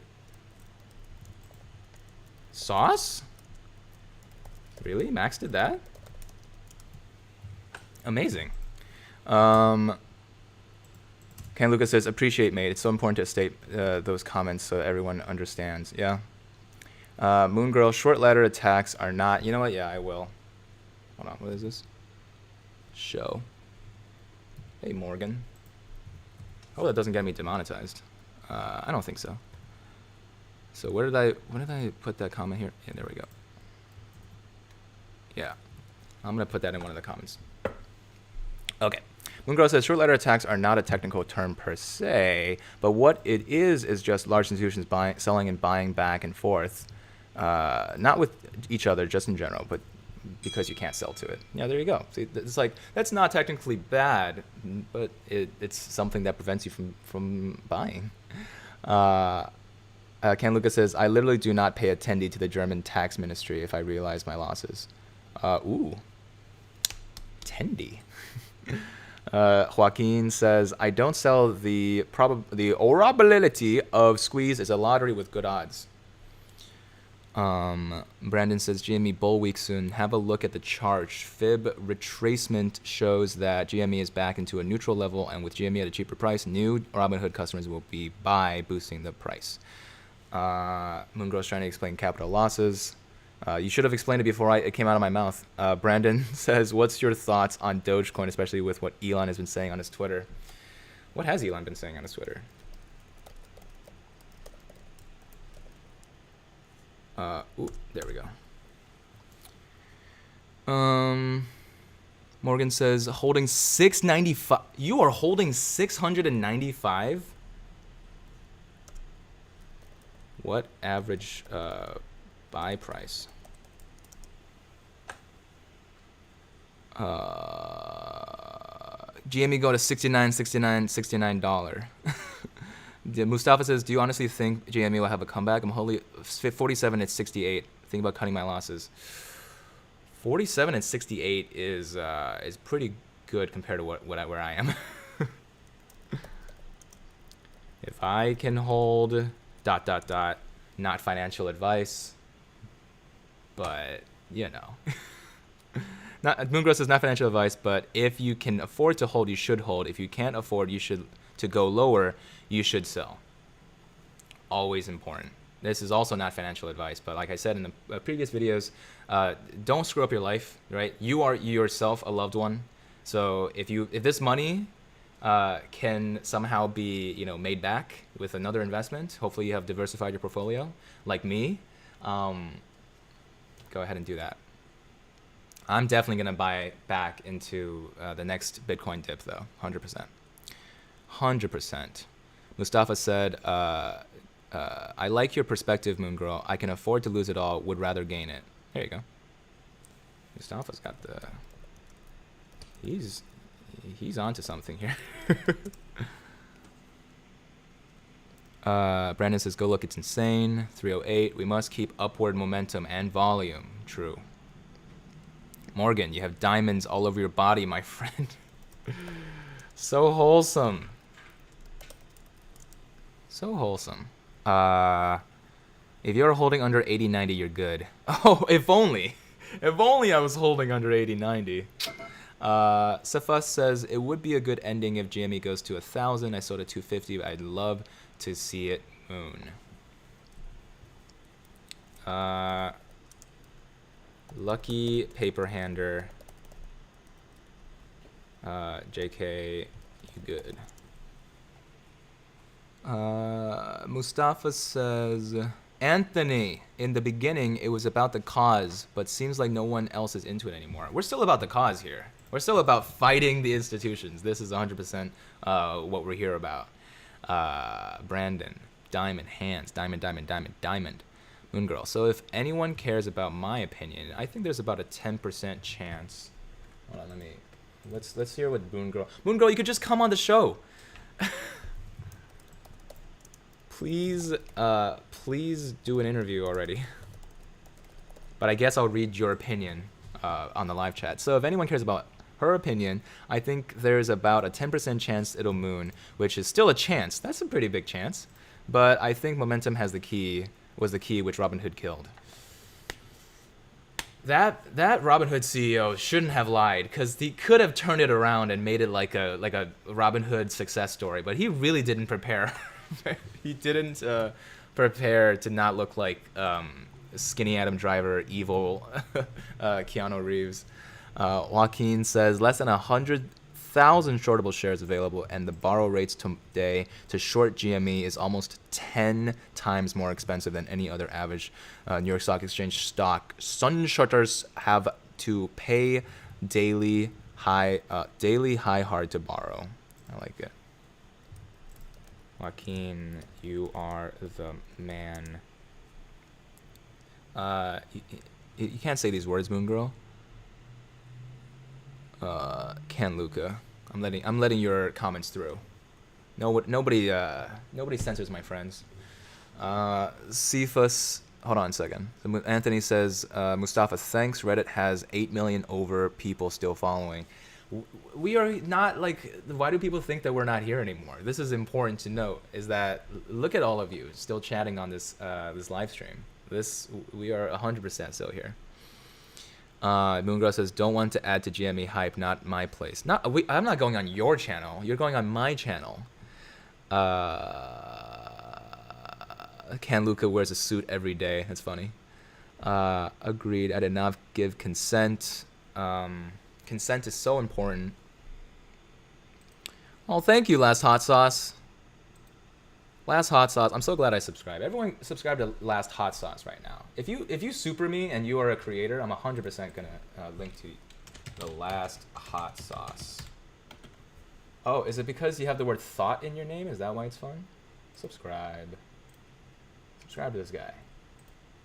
Sauce? Really? Max did that? Amazing. Ken Lucas says, appreciate, mate. It's so important to state those comments so everyone understands. Yeah. Moon Girl, short letter attacks are not... You know what? Yeah, I will. Hold on. What is this? Show. Hey, Morgan. Oh, that doesn't get me demonetized. I don't think so. So where did I put that comment here? Yeah, there we go. Yeah. I'm going to put that in one of the comments. Okay. Moongirl says, short letter attacks are not a technical term per se, but what it is just large institutions selling and buying back and forth, not with each other, just in general, but because you can't sell to it. Yeah, there you go. See, it's like, that's not technically bad, but it's something that prevents you from buying. Ken Lucas says, I literally do not pay attendee to the German tax ministry if I realize my losses. Ooh. Attendee. Joaquin says, I don't sell the probability of squeeze is a lottery with good odds. Brandon says, GME bull week soon. Have a look at the chart. Fib retracement shows that GME is back into a neutral level, and with GME at a cheaper price, new Robinhood customers will be boosting the price. Moongirl's trying to explain capital losses. You should have explained it before it came out of my mouth. Brandon says, what's your thoughts on Dogecoin, especially with what Elon has been saying on his Twitter? What has Elon been saying on his Twitter? Ooh, there we go. Morgan says, holding 695. You are holding 695? What average buy price? GME go to $69. Mustafa says, do you honestly think GME will have a comeback? I'm wholly 47 at 68. Think about cutting my losses. 47 and 68 is pretty good compared to where I am. If I can hold ... not financial advice, but you know. Moongirl says not financial advice, but if you can afford to hold, you should hold. If you can't afford, to go lower, you should sell. Always important. This is also not financial advice, but like I said in the previous videos, don't screw up your life, right? You are yourself a loved one. So if this money can somehow be made back with another investment, hopefully you have diversified your portfolio like me, go ahead and do that. I'm definitely going to buy back into the next Bitcoin dip, though. 100%. 100%. Mustafa said, I like your perspective, Moongirl. I can afford to lose it all, would rather gain it. There you go. Mustafa's got the... He's onto something here. Brandon says, go look, it's insane. 308, we must keep upward momentum and volume. True. Morgan, you have diamonds all over your body, my friend. So wholesome. So wholesome. If you're holding under 80.90, you're good. Oh, if only. If only I was holding under 80.90. Safas says, it would be a good ending if GME goes to 1,000. I sold at 250, but I'd love to see it moon. Lucky paper hander. JK, you good. Mustafa says, Anthony, in the beginning it was about the cause, but seems like no one else is into it anymore. We're still about the cause here. We're still about fighting the institutions. This is 100% what we're here about. Brandon, diamond, hands, diamond. Moongirl. So if anyone cares about my opinion, I think there's about a 10% chance. Hold on, let's hear what Moongirl. Moongirl, you could just come on the show. Please do an interview already. But I guess I'll read your opinion on the live chat. So if anyone cares about her opinion, I think there's about a 10% chance it'll moon, which is still a chance. That's a pretty big chance. But I think momentum was the key which Robinhood killed. That Robinhood CEO shouldn't have lied, because he could have turned it around and made it like a Robinhood success story, but he really didn't prepare. He didn't prepare to not look like skinny Adam Driver, evil Keanu Reeves. Joaquin says less than 100,000 shortable shares available, and the borrow rates today to short GME is almost 10 times more expensive than any other average New York Stock Exchange stock. Sun shorters have to pay daily high hard to borrow. I like it. Joaquin, you are the man. You can't say these words, Moon Girl. Can Luca? I'm letting your comments through. Nobody censors my friends. Cephas, hold on a second. Anthony says, Mustafa, thanks. Reddit has 8 million over people still following. We are not like. Why do people think that we're not here anymore? This is important to note. Is that look at all of you still chatting on this this live stream. We are 100% still here. Moongirl says, don't want to add to GME hype, not my place. I'm not going on your channel. You're going on my channel. Can Luca wears a suit every day. That's funny. Agreed. I did not give consent. Consent is so important. Oh, thank you, Last Hot Sauce. Last Hot Sauce. I'm so glad I subscribed. Everyone subscribe to Last Hot Sauce right now. If you super me and you are a creator, I'm 100% gonna link to the Last Hot Sauce. Oh, is it because you have the word thought in your name? Is that why it's fun? Subscribe. Subscribe to this guy.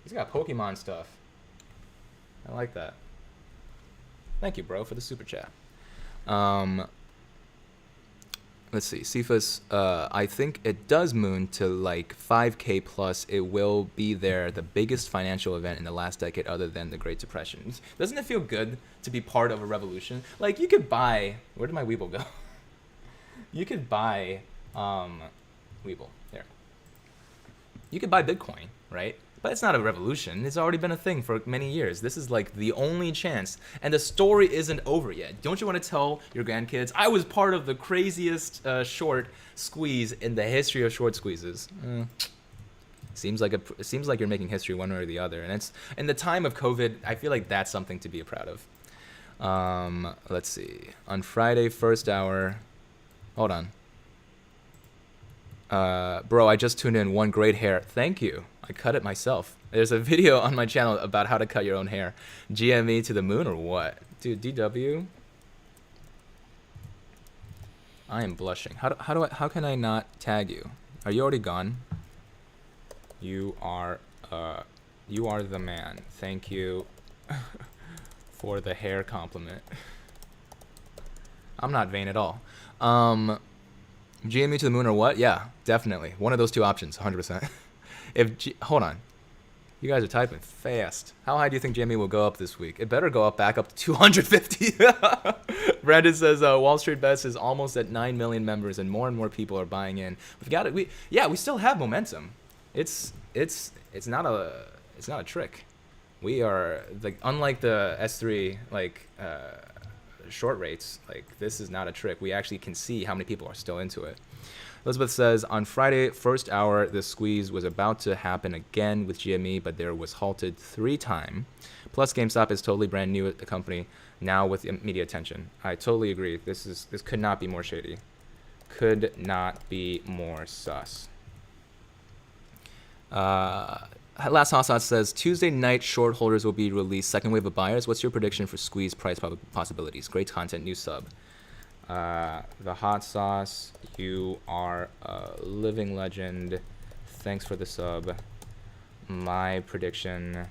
He's got Pokemon stuff. I like that. Thank you, bro, for the super chat. Let's see, Cephas, I think it does moon to like 5K plus. It will be the biggest financial event in the last decade other than the Great Depression. Doesn't it feel good to be part of a revolution? Like, you could buy, where did my WeBull go? You could buy, WeBull, there. You could buy Bitcoin, right? But it's not a revolution. It's already been a thing for many years. This is like the only chance. And the story isn't over yet. Don't you want to tell your grandkids, I was part of the craziest short squeeze in the history of short squeezes? Seems like you're making history one way or the other. And it's in the time of COVID, I feel like that's something to be proud of. Let's see. On Friday, first hour. Hold on. Bro, I just tuned in. One great hair. Thank you. I cut it myself. There's a video on my channel about how to cut your own hair. GME to the moon or what? Dude, DW. I am blushing. How can I not tag you? Are you already gone? You are the man. Thank you for the hair compliment. I'm not vain at all. GME to the moon or what? Yeah, definitely. One of those two options, 100%. Hold on. You guys are typing fast. How high do you think GME will go up this week? It better go up back up to 250. Brandon says Wall Street Bets is almost at 9 million members and more people are buying in. We still have momentum. It's not a trick. We are like, unlike the S3 short rates, like, this is not a trick. We actually can see how many people are still into it. Elizabeth says, on Friday, first hour, the squeeze was about to happen again with GME, but there was halted 3 times. Plus, GameStop is totally brand new at the company now with media attention. I totally agree. This could not be more shady. Could not be more sus. Last Hot says, Tuesday night short holders will be released. Second wave of buyers. What's your prediction for squeeze price possibilities? Great content, new sub. The Hot Sauce, you are a living legend. Thanks for the sub. My prediction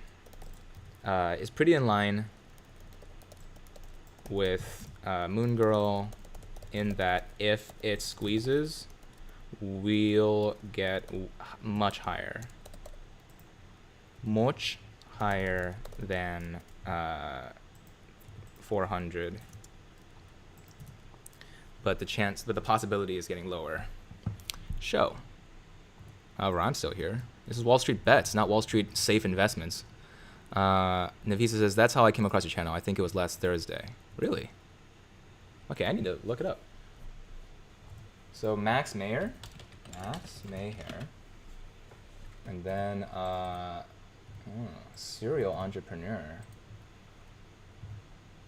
is pretty in line with Moon Girl, in that if it squeezes, we'll get much higher. Much higher than 400. But the possibility is getting lower. Show. However, I'm still here. This is Wall Street Bets, not Wall Street Safe Investments. Nafisa says, that's how I came across your channel. I think it was last Thursday. Really? Okay, I need to look it up. So Max Mayer. And then serial entrepreneur.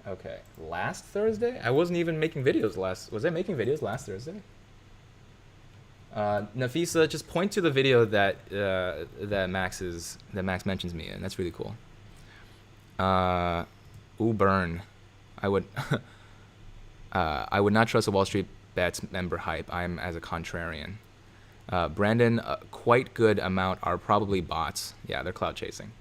Okay, last Thursday? I wasn't even making videos was I making videos last Thursday? Nafisa, just point to the video that Max mentions me in. That's really cool. Burn. I would I would not trust a Wall Street Bets member hype. I'm as a contrarian. Brandon, quite good amount are probably bots. Yeah, they're cloud chasing.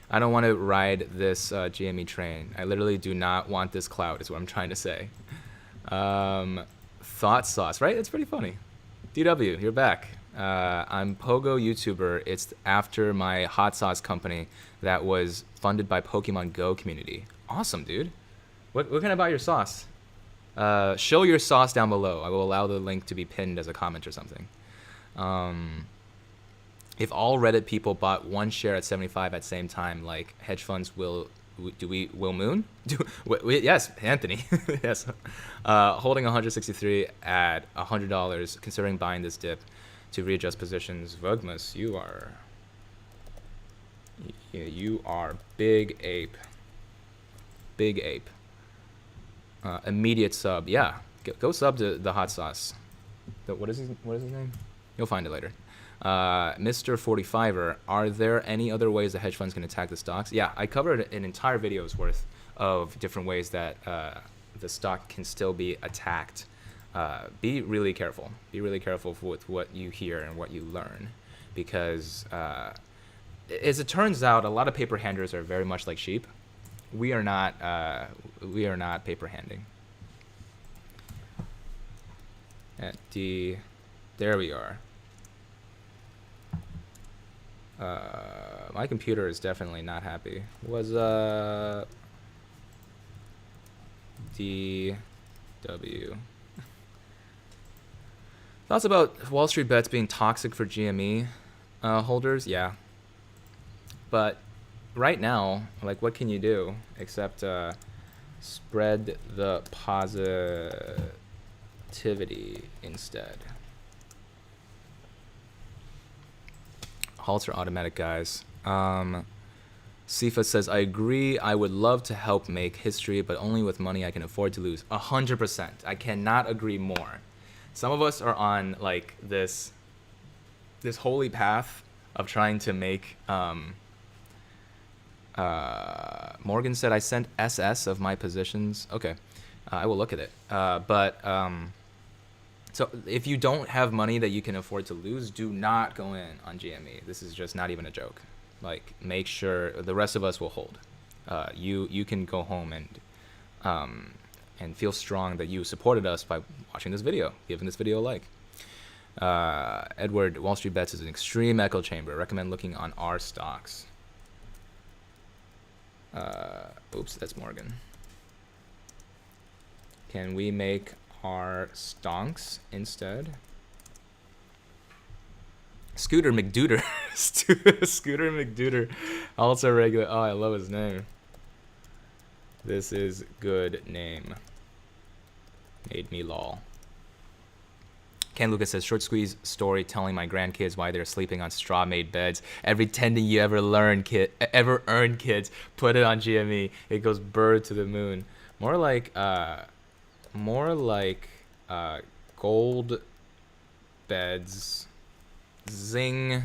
I don't want to ride this GME train. I literally do not want this cloud, is what I'm trying to say. Thought sauce, right? It's pretty funny. DW, you're back. I'm Pogo YouTuber. It's after my hot sauce company that was funded by Pokemon Go community. Awesome, dude. What can I buy your sauce? Show your sauce down below. I will allow the link to be pinned as a comment or something. If all Reddit people bought one share at 75 at the same time, like hedge funds will Moon? Yes, Anthony. Yes. Holding 163 at $100, considering buying this dip to readjust positions. Vugmas, you are big ape. Big ape. Immediate sub. Yeah. Go sub to the hot sauce. What is his name? You'll find it later. Mr. 45er, are there any other ways the hedge funds can attack the stocks? Yeah, I covered an entire video's worth of different ways that the stock can still be attacked. Be really careful. Be really careful with what you hear and what you learn, because as it turns out, a lot of paper handlers are very much like sheep. We are not paper handing. There we are. My computer is definitely not happy. Was DW. Thoughts about Wall Street Bets being toxic for GME holders? Yeah. But right now, like, what can you do except spread the positivity instead? Halts are automatic, guys. Sifa says, I agree. I would love to help make history, but only with money I can afford to lose. 100%. I cannot agree more. Some of us are on like this holy path of trying to make. Morgan said, I sent SS of my positions. Okay, I will look at it. So if you don't have money that you can afford to lose, do not go in on GME. This is just not even a joke. Like, make sure the rest of us will hold. You can go home and feel strong that you supported us by watching this video, giving this video a like. Edward, Wall Street Bets is an extreme echo chamber. Recommend looking on our stocks. Oops, that's Morgan. Can we make our stonks instead? Scooter McDooter. Scooter McDooter. Also regular. Oh, I love his name. This is good name. Made me lol. Ken Lucas says, short squeeze story telling my grandkids why they're sleeping on straw-made beds. Every tendon you ever earned, kids, put it on GME. It goes bird to the moon. More like gold beds. Zing.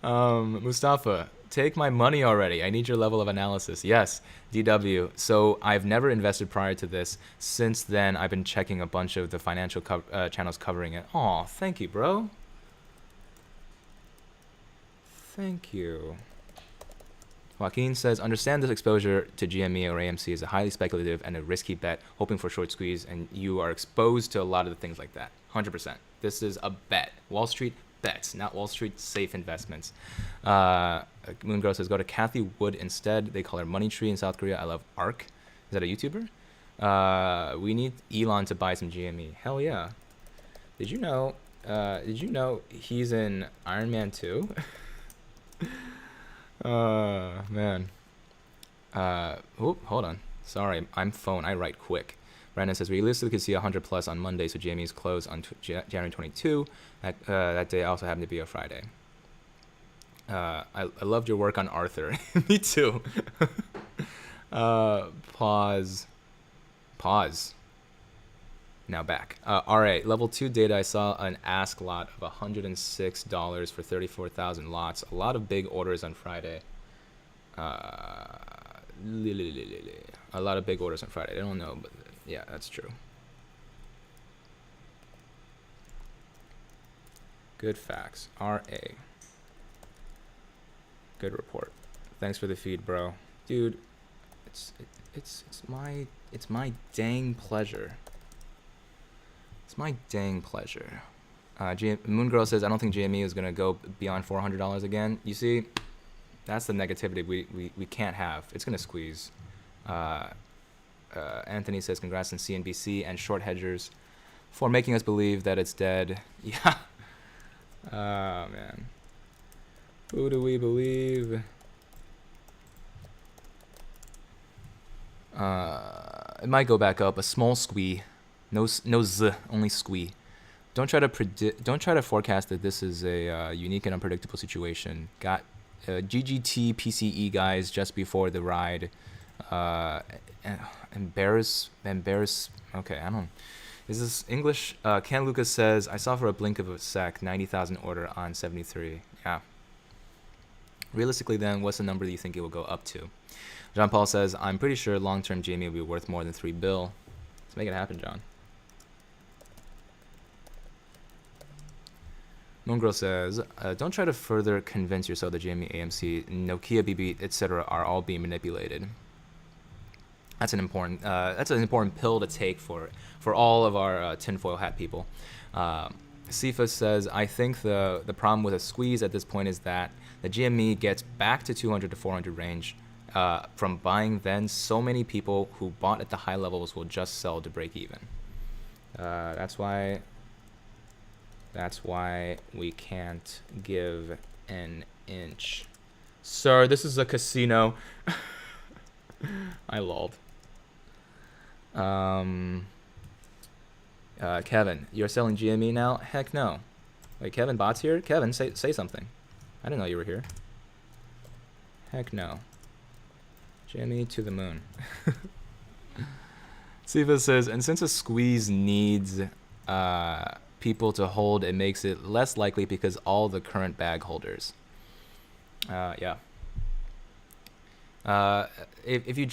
Mustafa, take my money already. I need your level of analysis. Yes, DW. So I've never invested prior to this. Since then, I've been checking a bunch of the financial channels covering it. Aw, thank you, bro. Thank you. Joaquin says, understand this exposure to GME or AMC is a highly speculative and a risky bet, hoping for short squeeze, and you are exposed to a lot of the things like that. 100%. This is a bet. Wall Street bets, not Wall Street safe investments. Moongirl says, go to Kathy Wood instead. They call her Money Tree in South Korea. I love ARK. Is that a YouTuber? We need Elon to buy some GME. Hell yeah. Did you know he's in Iron Man 2? Man. Hold on. Sorry, I'm phone. I write quick. Brandon says, realistically could see 100 plus on Monday, so GME is closed on January 22. That day also happened to be a Friday. I loved your work on Arthur. Me too. Pause. Now back. RA, level 2 data, I saw an ask lot of $106 for 34,000 lots. A lot of big orders on Friday. A lot of big orders on Friday. I don't know, but yeah, that's true. Good facts. RA. Good report. Thanks for the feed, bro. Dude, it's my dang pleasure. It's my dang pleasure. Moon Girl says, I don't think GME is gonna go beyond $400 again. You see, that's the negativity we can't have. It's gonna squeeze. Anthony says, congrats on CNBC and short hedgers for making us believe that it's dead. Yeah. Oh man. Who do we believe? It might go back up. A small squee. No z, only squee. Don't try to forecast that this is a unique and unpredictable situation. Got GGT PCE guys just before the ride. Embarrass. Okay, I don't. Is this English? Ken Lucas says, I saw for a blink of a sec 90,000 order on 73. Yeah. Realistically, then, what's the number that you think it will go up to? John Paul says, I'm pretty sure long-term GME will be worth more than $3 billion. Let's make it happen, John. Moongirl says, don't try to further convince yourself that GME, AMC, Nokia, BB, etc. are all being manipulated. That's an important pill to take for all of our tinfoil hat people. Cephas says, I think the problem with a squeeze at this point is that the GME gets back to 200 to 400 range from buying. Then so many people who bought at the high levels will just sell to break even. That's why we can't give an inch. Sir, this is a casino. I lolled. Kevin, you're selling GME now? Heck no. Wait, Kevin Bot's here? Kevin, say something. I didn't know you were here. Heck no. GME to the moon. Siva says, and since a squeeze needs people to hold, it makes it less likely because all the current bag holders. Yeah. If you're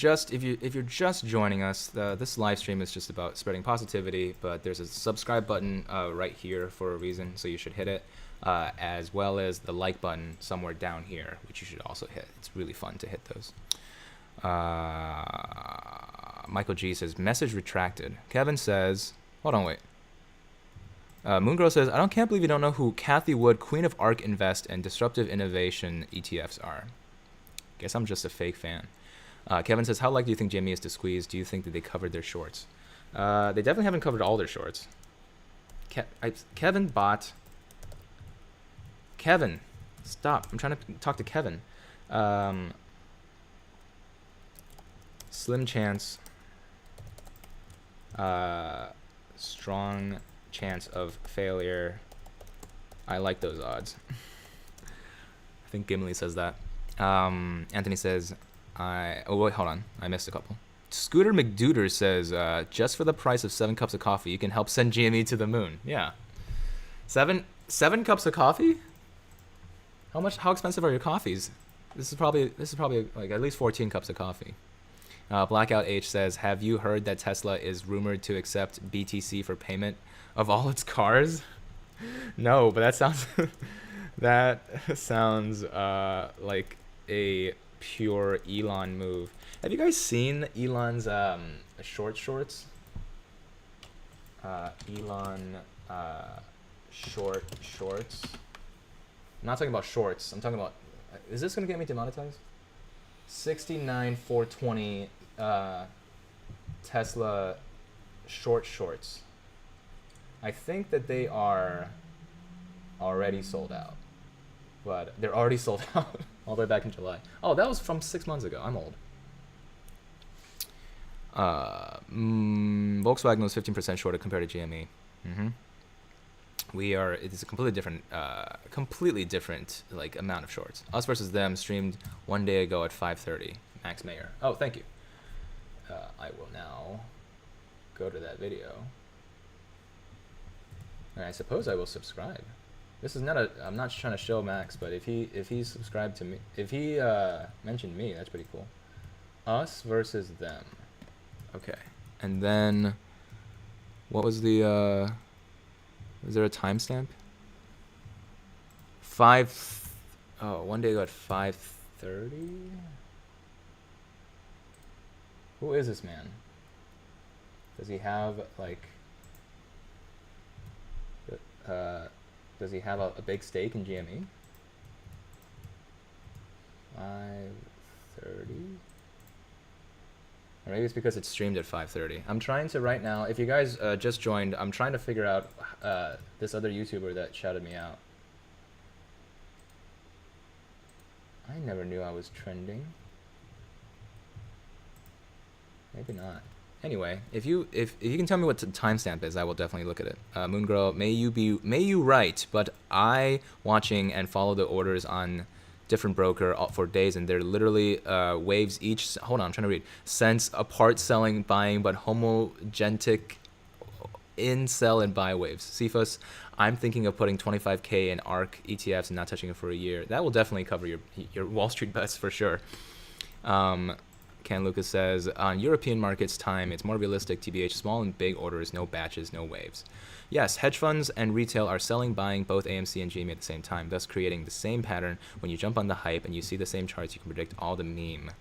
just joining us, this live stream is just about spreading positivity, but there's a subscribe button right here for a reason, so you should hit it, as well as the like button somewhere down here, which you should also hit. It's really fun to hit those. Michael G says, message retracted. Kevin says, hold on, wait. Moongirl says, can't believe you don't know who Kathy Wood, Queen of ARK Invest, and Disruptive Innovation ETFs are. Guess I'm just a fake fan. Kevin says, how likely do you think GME is to squeeze? Do you think that they covered their shorts? They definitely haven't covered all their shorts. Kevin bought. Kevin, stop. I'm trying to talk to Kevin. Slim chance. Strong chance of failure. I like those odds. I think Gimli says that. Anthony says, oh wait, hold on, I missed a couple. Scooter McDuder says, just for the price of 7 cups of coffee, you can help send GME to the moon. Yeah. 7 cups of coffee? How expensive are your coffees? This is probably like at least 14 cups of coffee. Blackout H says, have you heard that Tesla is rumored to accept BTC for payment of all its cars? No, but that sounds like a pure Elon move. Have you guys seen Elon's shorts? Elon shorts. I'm not talking about shorts. I'm talking about. Is this gonna get me demonetized? 69,420 Tesla shorts. I think that they are already sold out. But they're already sold out. all the way back in July. Oh, that was from 6 months ago. I'm old. Volkswagen was 15% shorter compared to GME. It is a completely different like amount of shorts. Us versus them streamed 1 day ago at 5:30. Max Mayer. Oh, thank you. I will now go to that video. And I suppose I will subscribe. This is not I'm not trying to show Max, but if he subscribed to me, if he mentioned me, that's pretty cool. Us versus them. Okay. And then what was the is there a timestamp? 1 day ago at 5:30. Who is this man? Does he have like does he have a big stake in GME? 5:30. Or maybe it's because it's streamed at 5:30. I'm trying to right now, if you guys just joined, I'm trying to figure out this other YouTuber that shouted me out. I never knew I was trending. Maybe not. Anyway, if you can tell me what the timestamp is, I will definitely look at it. Moon Girl, may you right, but I watching and follow the orders on different broker for days, and they're literally waves each. Hold on, I'm trying to read. Cents apart, selling, buying, but homogentic in sell and buy waves. Cephas, I'm thinking of putting 25K in ARK ETFs and not touching it for a year. That will definitely cover your Wall Street bets for sure. Ken Lucas says, on European markets time, it's more realistic, TBH, small and big orders, no batches, no waves. Yes, hedge funds and retail are selling, buying both AMC and GME at the same time, thus creating the same pattern. When you jump on the hype and you see the same charts, you can predict all the meme.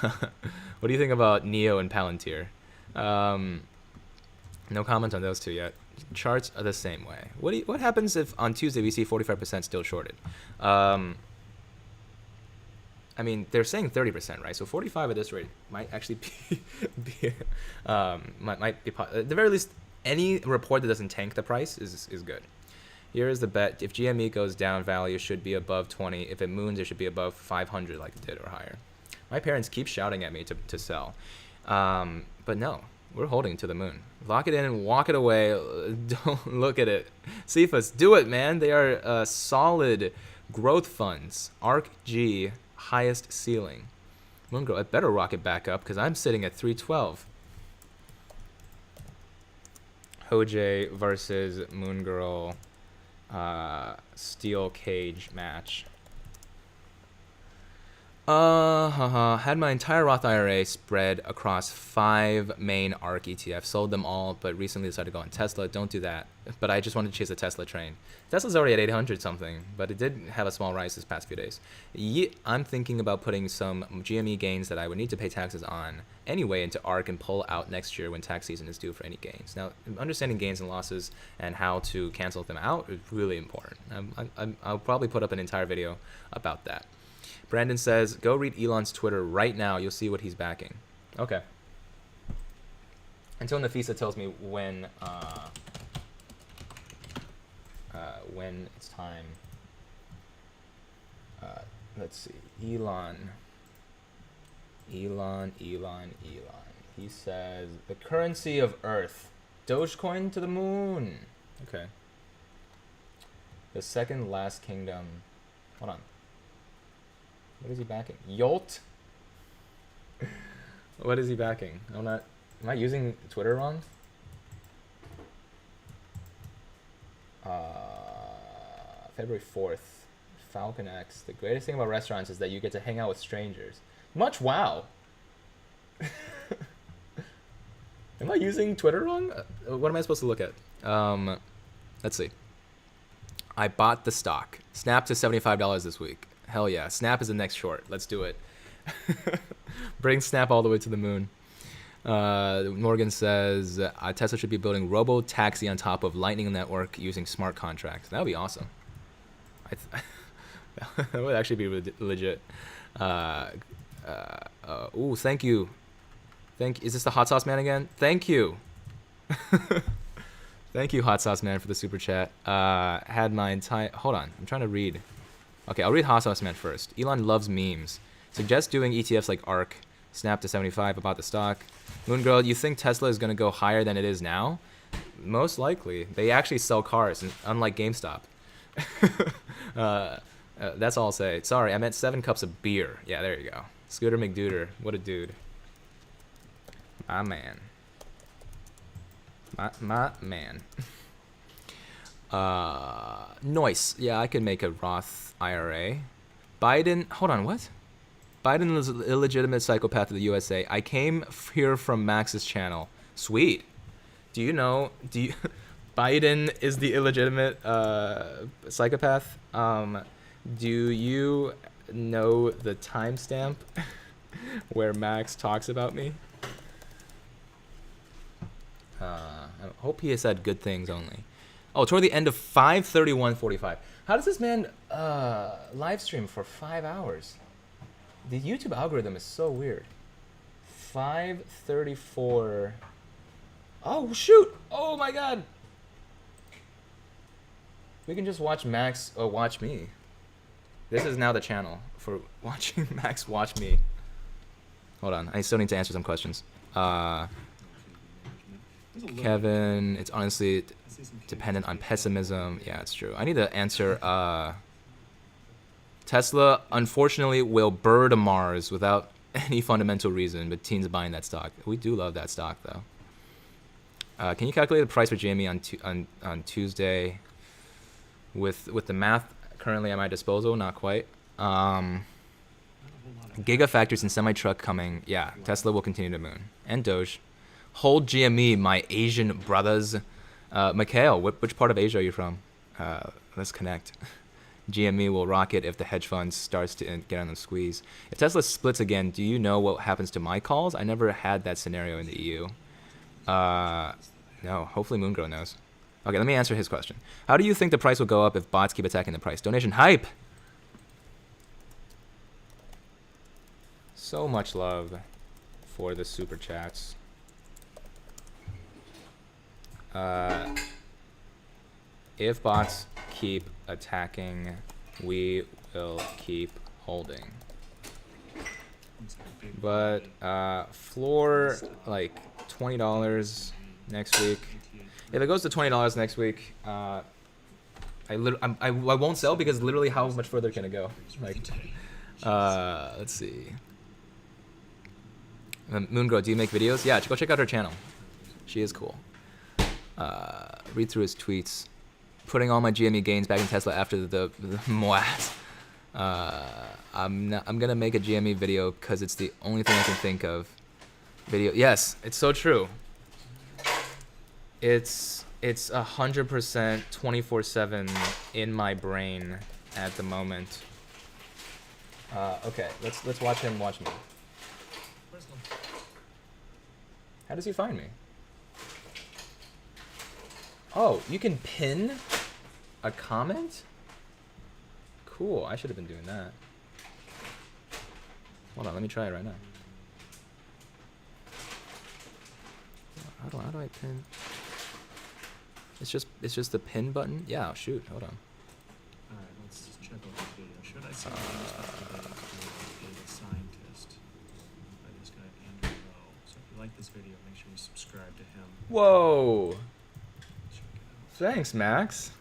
What do you think about Neo and Palantir? No comment on those two yet. Charts are the same way. What happens if on Tuesday we see 45% still shorted? I mean, they're saying 30%, right? So 45 at this rate might actually might be at the very least, any report that doesn't tank the price is good. Here is the bet. If GME goes down, value should be above 20. If it moons, it should be above 500 like it did or higher. My parents keep shouting at me to sell. But no, we're holding to the moon. Lock it in and walk it away. Don't look at it. Cephas, do it, man. They are solid growth funds. ARK G, highest ceiling. Moon Girl, I better rock it back up because I'm sitting at 312. Hoj versus Moon Girl steel cage match. Had my entire Roth IRA spread across 5 main ARK ETFs. Sold them all, but recently decided to go on Tesla. Don't do that. But I just wanted to chase a Tesla train. Tesla's already at 800 something, but it did have a small rise this past few days. I'm thinking about putting some GME gains that I would need to pay taxes on anyway into ARK and pull out next year when tax season is due for any gains. Now, understanding gains and losses and how to cancel them out is really important. I'll probably put up an entire video about that. Brandon says, go read Elon's Twitter right now. You'll see what he's backing. Okay. Until Nafisa tells me when it's time. Let's see. Elon. He says, the currency of Earth. Dogecoin to the moon. Okay. The second last kingdom. Hold on. What is he backing? Yolt? What is he backing? Am I using Twitter wrong? February 4th. Falcon X. The greatest thing about restaurants is that you get to hang out with strangers. Much wow. Am I using Twitter wrong? What am I supposed to look at? Let's see. I bought the stock. Snap to $75 this week. Hell yeah. Snap is the next short. Let's do it. Bring Snap all the way to the moon. Morgan says, Tesla should be building robo-taxi on top of Lightning Network using smart contracts. That would be awesome. That would actually be legit. Ooh, thank you. Is this the Hot Sauce Man again? Thank you. Thank you, Hot Sauce Man, for the super chat. Had my entire... Hold on. I'm trying to read. Okay, I'll read Haas Man first. Elon loves memes. Suggests doing ETFs like ARK. Snap to 75 about the stock. Moon Girl, you think Tesla is going to go higher than it is now? Most likely. They actually sell cars, unlike GameStop. That's all I'll say. Sorry, I meant 7 cups of beer. Yeah, there you go. Scooter McDuder. What a dude. My man. My man. Noise. Yeah, I could make a Roth IRA. Biden. Hold on, what? Biden is an illegitimate psychopath of the USA. I came here from Max's channel. Sweet. Do you know? Biden is the illegitimate psychopath? Do you know the timestamp where Max talks about me? I hope he has said good things only. Oh, toward the end of 5:31:45. How does this man live stream for 5 hours? The YouTube algorithm is so weird. 5:34. Oh, shoot. Oh, my God. We can just watch Max watch me. This is now the channel for watching Max watch me. Hold on. I still need to answer some questions. Kevin, it's honestly dependent on pessimism. Yeah, it's true. I need to answer. Tesla, unfortunately, will bird Mars without any fundamental reason, but teens buying that stock. We do love that stock, though. Can you calculate the price for GME on Tuesday? With the math currently at my disposal, not quite. Gigafactories and semi-truck coming. Yeah, Tesla will continue to moon. And Doge. Hold GME, my Asian brothers. Mikhail, which part of Asia are you from? Let's connect. GME will rocket if the hedge fund starts to get on the squeeze. If Tesla splits again, do you know what happens to my calls? I never had that scenario in the EU. No, hopefully Moongirl knows. Okay, let me answer his question. How do you think the price will go up if bots keep attacking the price? Donation hype! So much love for the super chats. If bots keep attacking, we will keep holding. But floor like $20 next week. If it goes to $20 next week, I won't sell because literally how much further can it go? Like, let's see. Moongirl, do you make videos? Yeah, go check out her channel. She is cool. Read through his tweets. Putting all my GME gains back in Tesla after the moas. I'm gonna make a GME video because it's the only thing I can think of. Yes, it's so true. It's 100% 24/7 in my brain at the moment. Okay, let's watch him watch me. How does he find me? Oh, you can pin a comment? Cool, I should have been doing that. Hold on, let me try it right now. How do I pin? It's just the pin button? Yeah, oh, shoot, hold on. Alright, let's just check out the video. Should I say data scientist by this guy Andrew Rowe. So if you like this video, make sure you subscribe to him. Whoa! Check it out. Thanks, Max.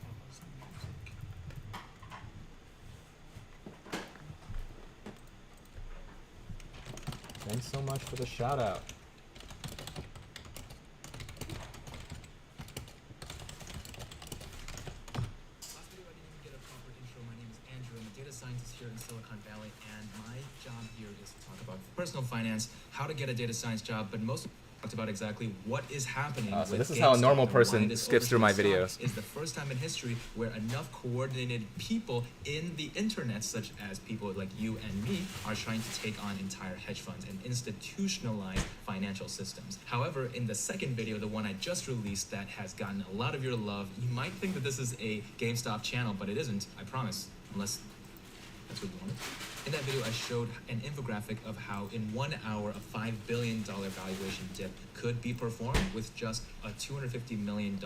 Thanks so much for the shout out. Scientist here in Silicon Valley, and my job here is to talk about personal finance, how to get a data science job, but most talked about exactly what is happening. So this is how a normal person skips through my videos. Is the first time in history where enough coordinated people in the internet, such as people like you and me, are trying to take on entire hedge funds and institutionalize financial systems. However, in the second video, the one I just released that has gotten a lot of your love, you might think that this is a GameStop channel, but it isn't, I promise, unless that's what you wanted. In that video, I showed an infographic of how in 1 hour a $5 billion valuation dip could be performed with just a $250 million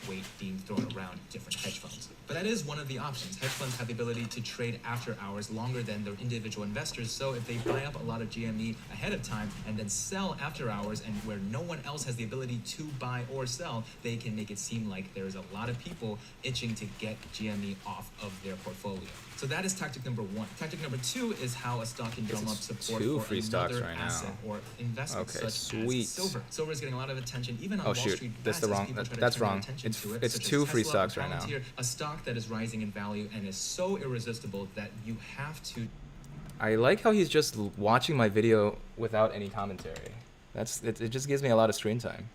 weight being thrown around different hedge funds. But that is one of the options. Hedge funds have the ability to trade after hours longer than their individual investors. So if they buy up a lot of GME ahead of time and then sell after hours, and where no one else has the ability to buy or sell, they can make it seem like there's a lot of people itching to get GME off of their portfolio. So that is tactic number one. Tactic number two is how a stock can drum up support two for free stocks another right asset now. or investment, Okay, such sweet. as silver. Silver is getting a lot of attention, even on Oh Wall shoot, Street. that's the as wrong. people try to That's turn their wrong. attention to it, It's such as two free Tesla or stocks right now. Palantir, a stock that is rising in value and is so irresistible that you have to. I like how he's just watching my video without any commentary. It just gives me a lot of screen time.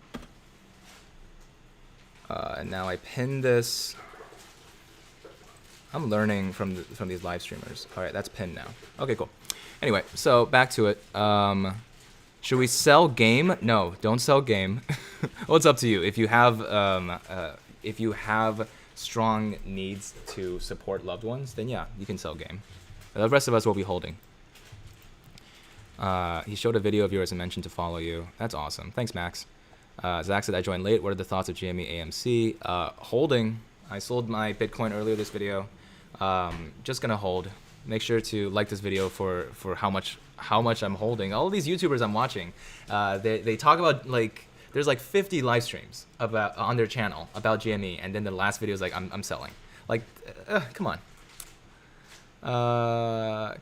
And now I pin this. I'm learning from these live streamers. All right, that's pinned now. Okay, cool. Anyway, so back to it. Should we sell game? No, don't sell game. Well, it's up to you. If you have strong needs to support loved ones, then yeah, you can sell game. The rest of us will be holding. He showed a video of yours and mentioned to follow you. That's awesome. Thanks, Max. Zach said, I joined late. What are the thoughts of GME AMC? Holding. I sold my Bitcoin earlier this video. Just gonna hold. Make sure to like this video for how much I'm holding. All of these YouTubers I'm watching, they talk about like there's like 50 live streams about on their channel about GME, and then the last video is like I'm selling. Like, come on.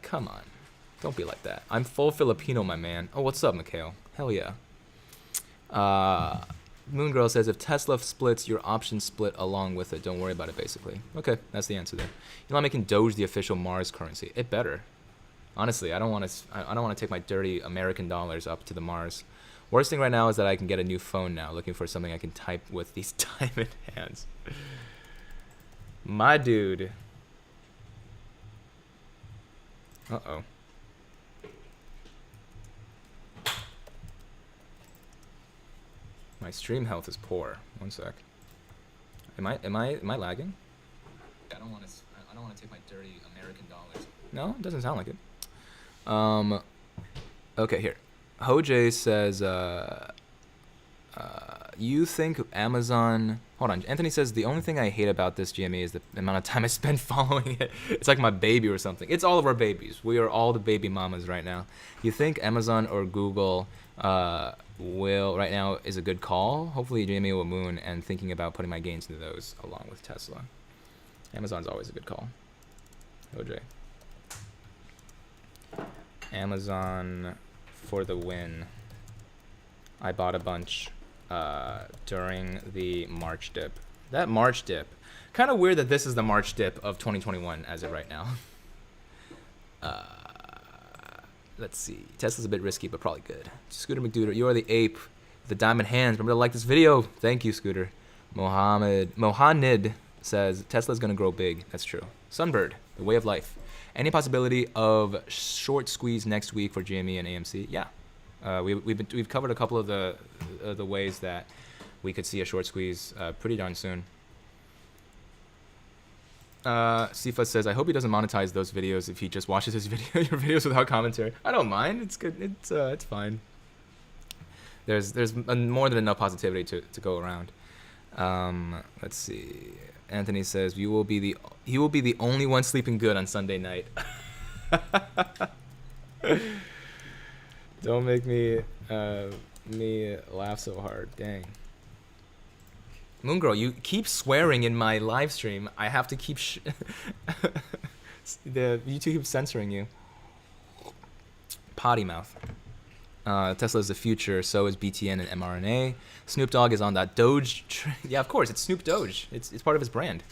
Come on. Don't be like that. I'm full Filipino, my man. Oh, what's up, Mikhail? Hell yeah. Moon Girl says, if Tesla splits, your options split along with it. Don't worry about it, basically. Okay, that's the answer there. You're not making Doge the official Mars currency. It better. Honestly, I don't want to take my dirty American dollars up to the Mars. Worst thing right now is that I can get a new phone now, looking for something I can type with these diamond hands. My dude. Uh-oh. My stream health is poor. One sec. Am I lagging? I don't want to take my dirty American dollars. No, it doesn't sound like it. Okay, here. Hoj says, you think Amazon... Hold on. Anthony says, the only thing I hate about this GME is the amount of time I spend following it. It's like my baby or something. It's all of our babies. We are all the baby mamas right now. You think Amazon or Google will right now is a good call? Hopefully GME will moon, and thinking about putting my gains into those along with Tesla. Amazon's always a good call. OJ. Amazon for the win. I bought a bunch during the March dip. That March dip. Kind of weird that this is the March dip of 2021 as of right now. Let's see. Tesla's a bit risky, but probably good. Scooter McDuder, you are the ape with the diamond hands. Remember to like this video. Thank you, Scooter. Mohanid says, Tesla's going to grow big. That's true. Sunbird, the way of life. Any possibility of short squeeze next week for GME and AMC? Yeah. We've covered a couple of the ways that we could see a short squeeze pretty darn soon. Sifa says, I hope he doesn't monetize those videos if he just watches his your videos without commentary. I don't mind. It's good. It's fine. There's more than enough positivity to go around. Let's see. Anthony says, he will be the only one sleeping good on Sunday night. Don't make me laugh so hard. Dang. Moon Girl, you keep swearing in my live stream. I have to keep the YouTube keeps censoring you. Potty mouth. Tesla is the future. So is BTN and mRNA. Snoop Dogg is on that Doge. Yeah, of course. It's Snoop Doge. It's part of his brand.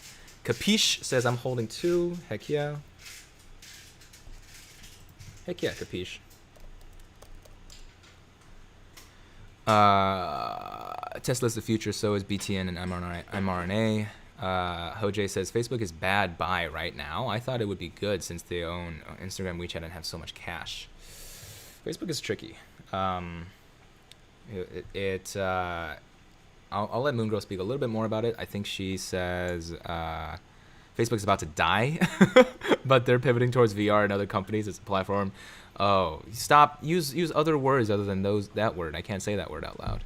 Capiche says I'm holding 2. Heck yeah. Heck yeah, Capiche. Tesla's the future, so is BTN and mRNA. Hoj says, Facebook is bad buy right now. I thought it would be good since they own Instagram, WeChat, and have so much cash. Facebook is tricky. I'll let Moon Girl speak a little bit more about it. I think she says Facebook's about to die, but they're pivoting towards VR and other companies as a platform. Oh, stop. Use other words other than that word. I can't say that word out loud.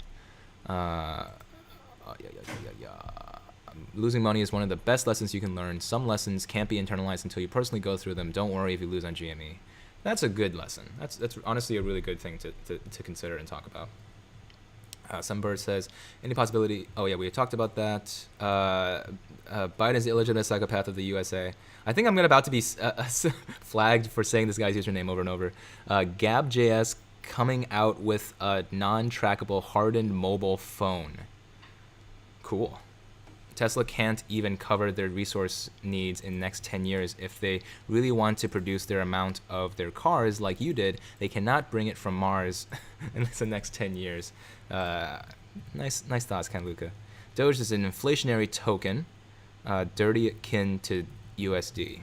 Losing money is one of the best lessons you can learn. Some lessons can't be internalized until you personally go through them. Don't worry if you lose on GME. That's a good lesson. That's honestly a really good thing to consider and talk about. Sunbird says, any possibility... Oh, yeah, we talked about that. Biden is the illegitimate psychopath of the USA. I think I'm about to be flagged for saying this guy's username over and over. Gab.js coming out with a non-trackable hardened mobile phone. Cool. Tesla can't even cover their resource needs in the next 10 years. If they really want to produce their amount of their cars like you did, they cannot bring it from Mars in the next 10 years. Nice thoughts, Ken Luca. Doge is an inflationary token, dirty akin to USD.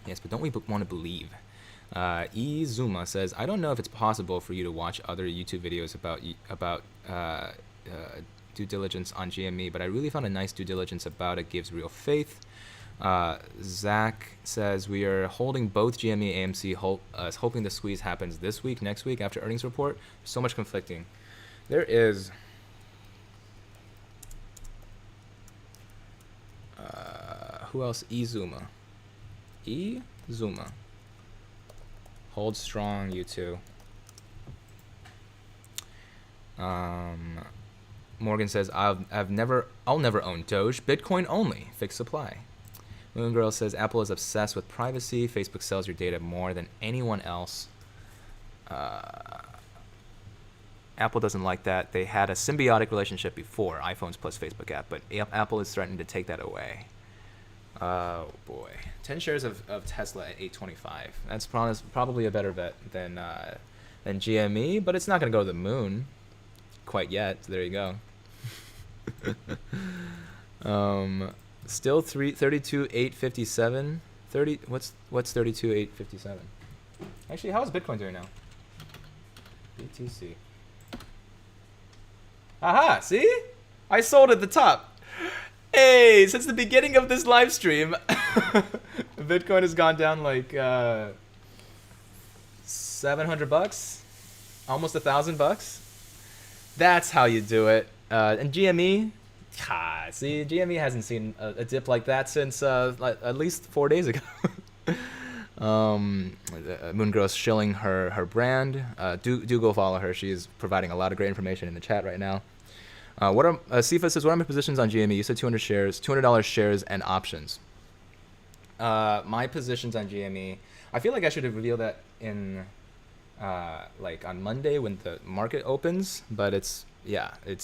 Yes, but don't we want to believe? Zuma says, I don't know if it's possible for you to watch other YouTube videos about due diligence on GME, but I really found a nice due diligence about it. Gives real faith. Zach says, we are holding both GME and AMC, hoping the squeeze happens this week, next week after earnings report. So much conflicting. There is... who else? Zuma. Zuma. Hold strong, you two. Morgan says, I'll never own Doge. Bitcoin only. Fixed supply. Moon Girl says, Apple is obsessed with privacy. Facebook sells your data more than anyone else. Apple doesn't like that. They had a symbiotic relationship before, iPhones plus Facebook app, but Apple is threatening to take that away. Oh boy. 10 shares of Tesla at $8.25. That's probably a better bet than GME, but it's not going to go to the moon quite yet. So there you go. Still 32,857. 30. What's 32,857? Actually, how is Bitcoin doing now? BTC. Aha! See? I sold at the top. Hey, since the beginning of this live stream, Bitcoin has gone down like $700, almost $1,000. That's how you do it. And GME, see, GME hasn't seen a dip like that since at least 4 days ago. Moongirl's shilling her brand. Do go follow her. She's providing a lot of great information in the chat right now. Sifa says, what are my positions on GME? You said $200 shares and options. My positions on GME, I feel like I should have revealed that in like on Monday when the market opens, but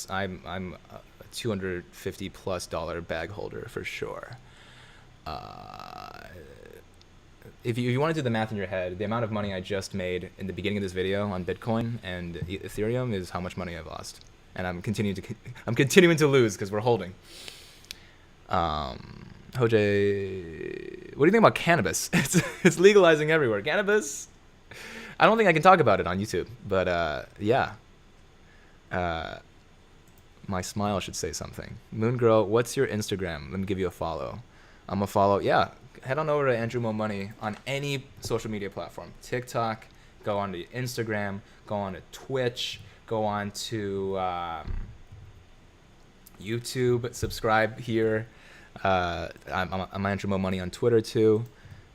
I'm a $250+ bag holder for sure. If you want to do the math in your head, the amount of money I just made in the beginning of this video on Bitcoin and Ethereum is how much money I've lost, and I'm continuing to lose because we're holding. Hoj, what do you think about cannabis? It's legalizing everywhere. Cannabis. I don't think I can talk about it on YouTube, but yeah. My smile should say something. Moon Girl, what's your Instagram? Let me give you a follow. I'm a follow. Yeah, head on over to Andrew Mo Money on any social media platform. TikTok, go on to Instagram, go on to Twitch, go on to YouTube, subscribe here. I'm Andrew Mo Money on Twitter too.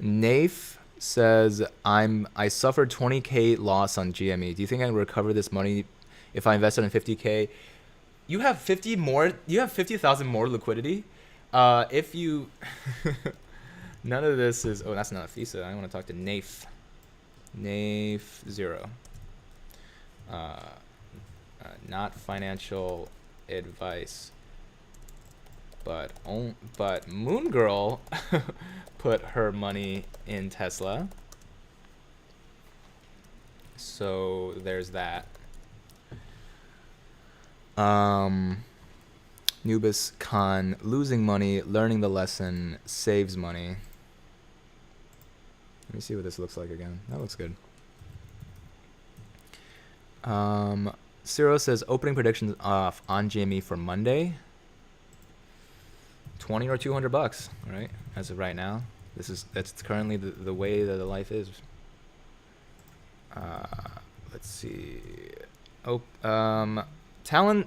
Nafe says, I suffered 20K loss on GME. Do you think I can recover this money if I invested in 50K? You have 50,000 more liquidity. If you none of this is, oh, that's not a FISA. I want to talk to Nafe 0. Not financial advice, but Moon Girl put her money in Tesla, so there's that. Nubis Khan, losing money, learning the lesson, saves money. Let me see what this looks like again. That looks good. Ciro says, opening predictions off on GME for Monday. 20 or 200 bucks, right? As of right now, that's currently the way that the life is. Let's see. Oh, tall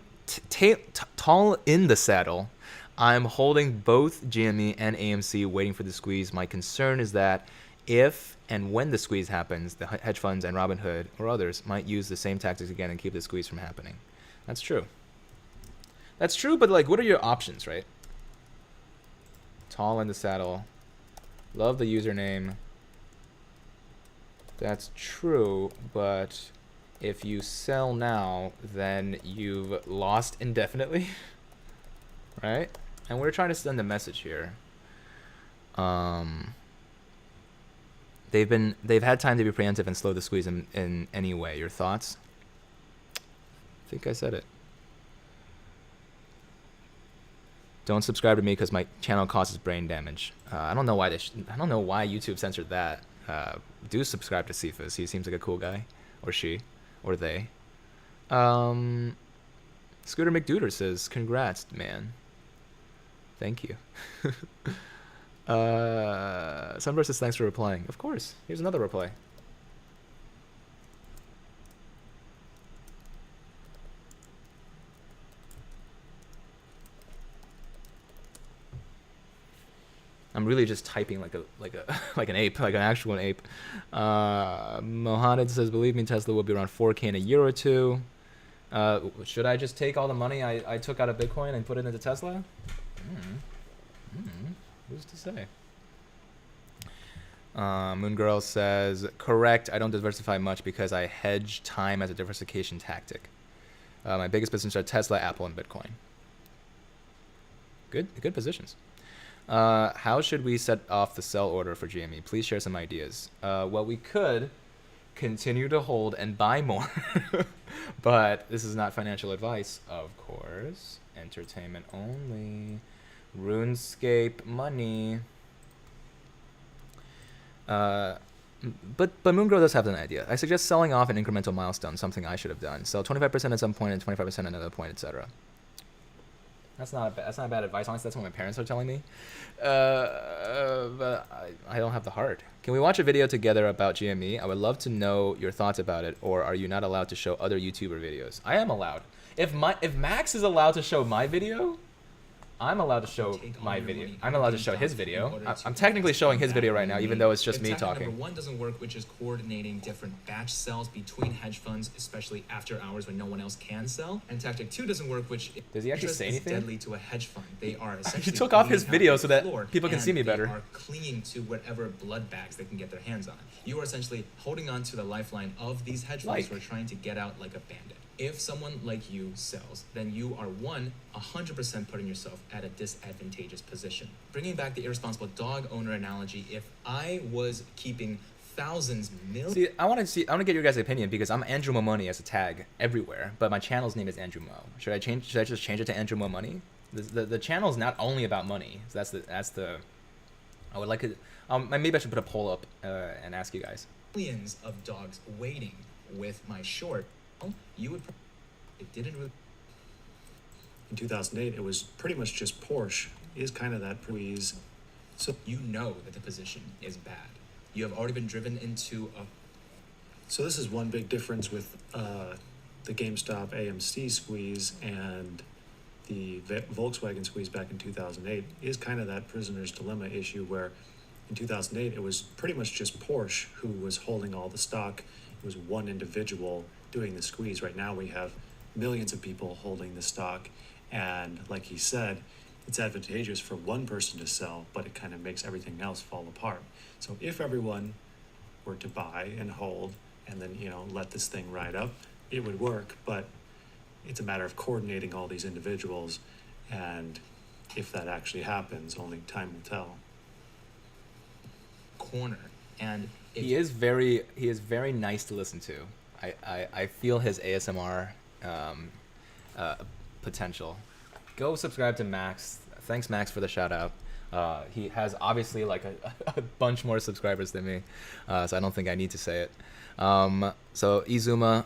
in the saddle. I'm holding both GME and AMC, waiting for the squeeze. My concern is that if and when the squeeze happens, the hedge funds and Robinhood or others might use the same tactics again and keep the squeeze from happening. That's true. That's true, but like, what are your options, right? Tall in the saddle. Love the username. That's true, but if you sell now, then you've lost indefinitely, right? And we're trying to send a message here. They've had time to be preemptive and slow the squeeze in any way. Your thoughts? I think I said it. Don't subscribe to me because my channel causes brain damage. I don't know why I don't know why YouTube censored that. Do subscribe to Cephas. He seems like a cool guy, or she, or they. Scooter McDuder says, "Congrats, man. Thank you." Sunburst says, "Thanks for replying." Of course. Here's another reply. I'm really just typing like an ape, like an actual ape. Mohammed says, "Believe me, Tesla will be around 4K in a year or two." Should I just take all the money I took out of Bitcoin and put it into Tesla? Who's to say? Moon Girl says, "Correct. I don't diversify much because I hedge time as a diversification tactic. My biggest positions are Tesla, Apple, and Bitcoin." Good positions. How should we set off the sell order for GME? Please share some ideas. Well, we could continue to hold and buy more, but this is not financial advice, of course. Entertainment only. RuneScape money. But Moongirl does have an idea. I suggest selling off an incremental milestone, something I should have done. Sell 25% at some point and 25% at another point, etc. That's not bad advice. Honestly, that's what my parents are telling me. But I don't have the heart. Can we watch a video together about GME? I would love to know your thoughts about it. Or are you not allowed to show other YouTuber videos? I am allowed. If Max is allowed to show my video, I'm allowed to show my video. I'm allowed to show his video. I'm technically showing his video right now, even though it's just me talking. Number one doesn't work, which is coordinating different batch sells between hedge funds, especially after hours when no one else can sell. And tactic two doesn't work, which does he actually say anything? Is deadly to a hedge fund. They are essentially he took off his video so that people can see me better. They are clinging to whatever blood bags they can get their hands on. You are essentially holding on to the lifeline of these hedge funds who are trying to get out like a bandit. If someone like you sells, then you are 100% putting yourself at a disadvantageous position. Bringing back the irresponsible dog owner analogy, if I was keeping thousands, millions... See, I want to get your guys' opinion because I'm Andrew Mo Money as a tag everywhere, but my channel's name is Andrew Mo. Should I just change it to Andrew Mo Money? The channel is not only about money. So that's the. I would like it. Maybe I should put a poll up and ask you guys. Millions of dogs waiting with my short. You would. It didn't really. In 2008, it was pretty much just Porsche. Is kind of that squeeze. So you know that the position is bad. You have already been driven into a. So this is one big difference with the GameStop AMC squeeze and the Volkswagen squeeze back in 2008. Is kind of that prisoner's dilemma issue where in 2008 it was pretty much just Porsche who was holding all the stock. It was one individual doing the squeeze. Right now we have millions of people holding the stock, and like he said, it's advantageous for one person to sell, but it kind of makes everything else fall apart. So if everyone were to buy and hold and then let this thing ride up, it would work, but it's a matter of coordinating all these individuals, and if that actually happens, only time will tell. Corner. And he is very nice to listen to. I feel his ASMR potential. Go subscribe to Max. Thanks, Max, for the shout out. He has obviously like a bunch more subscribers than me, so I don't think I need to say it. So Izuma,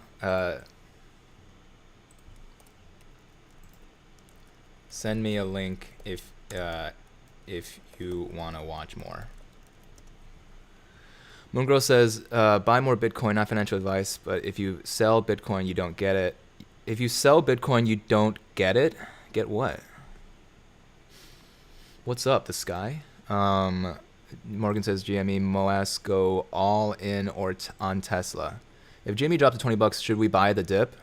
send me a link if if you want to watch more. Moongirl says, buy more Bitcoin, not financial advice, but if you sell Bitcoin, you don't get it. If you sell Bitcoin, you don't get it? Get what? What's up, the sky? Morgan says, GME, MOAS, go all in or on Tesla. If GME drops to $20, should we buy the dip?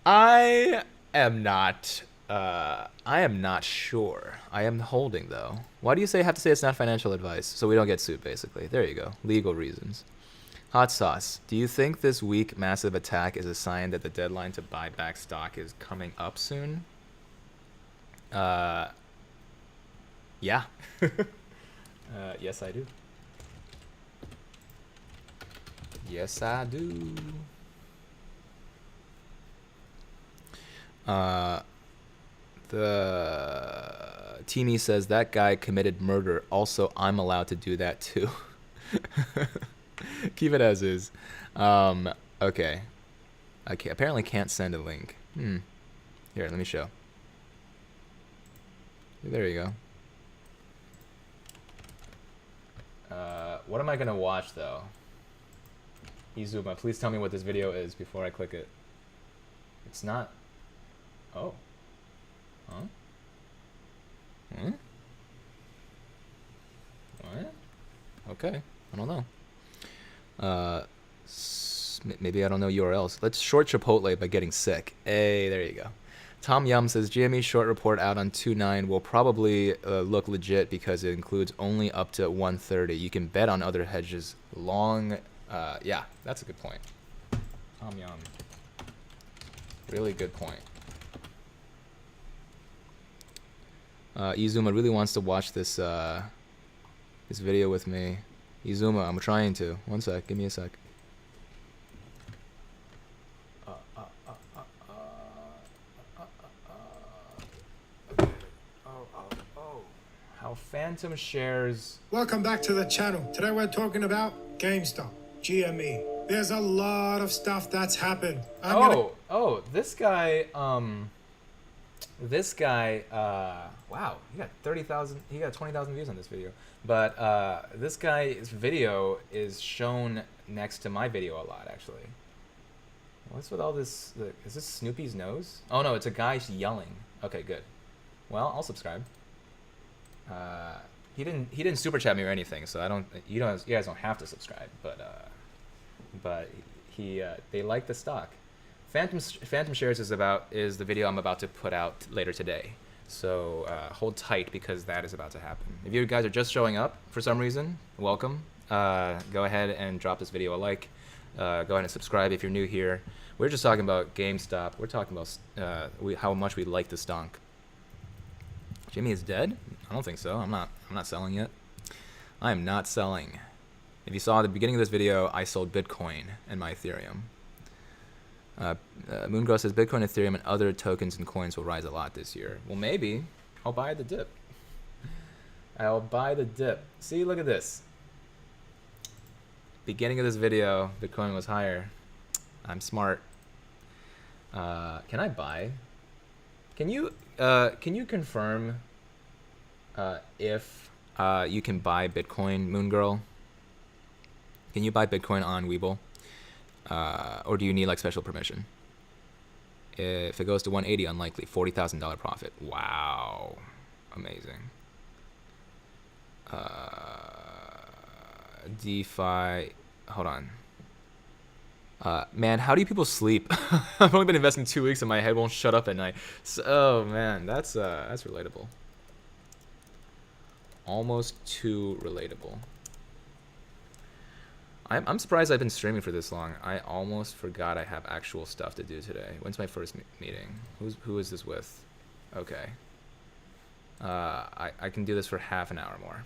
I am not sure. I am holding though. Why do you have to say it's not financial advice? So we don't get sued, basically. There you go. Legal reasons. Hot sauce. Do you think this week massive attack is a sign that the deadline to buy back stock is coming up soon? Yeah. Yes, I do. Yes, I do. The Teamy says that guy committed murder. Also, I'm allowed to do that too. Keep it as is. Okay. Apparently can't send a link. Here, let me show. There you go. What am I gonna watch though? Izuma, please tell me what this video is before I click it. It's not. Oh. Huh? Huh? What? Okay. I don't know. Maybe I don't know URLs. Let's short Chipotle by getting sick. Hey, there you go. Tom Yum says GME short report out on 2.9 will probably look legit because it includes only up to 130. You can bet on other hedges long. Yeah, that's a good point. Tom Yum. Really good point. Izuma really wants to watch this this video with me. Izuma, I'm trying to. One sec, give me a sec. Okay. Oh. How Phantom shares. Welcome back to the channel. Today we're talking about GameStop, GME. There's a lot of stuff that's happened. This guy, wow, he got 30,000, he got 20,000 views on this video. But this guy's video is shown next to my video a lot, actually. What's with all this? Is this Snoopy's nose? Oh no, it's a guy yelling. Okay, good. Well, I'll subscribe. He didn't super chat me or anything, so you guys don't have to subscribe. But they like the stock. Phantom shares is the video I'm about to put out later today. So hold tight because that is about to happen. If you guys are just showing up for some reason, welcome. Go ahead and drop this video a like. Go ahead and subscribe if you're new here. We're just talking about GameStop. We're talking about how much we like the stock. Jimmy is dead? I don't think so. I'm not selling yet. I am not selling. If you saw at the beginning of this video, I sold Bitcoin and my Ethereum. Moongrow says Bitcoin, Ethereum, and other tokens and coins will rise a lot this year. Well, maybe. I'll buy the dip. I'll buy the dip. See, look at this. Beginning of this video, Bitcoin was higher. I'm smart. Can I buy? Can you confirm if you can buy Bitcoin, Moongirl? Can you buy Bitcoin on WeBull? Or do you need like special permission? If it goes to 180, unlikely. $40,000 profit. Wow, amazing. DeFi. Hold on. Man, how do you people sleep? I've only been investing 2 weeks and my head won't shut up at night. So, oh man, that's relatable. Almost too relatable. I'm surprised I've been streaming for this long. I almost forgot I have actual stuff to do today. When's my first meeting? Who is this with? Okay. I can do this for half an hour more.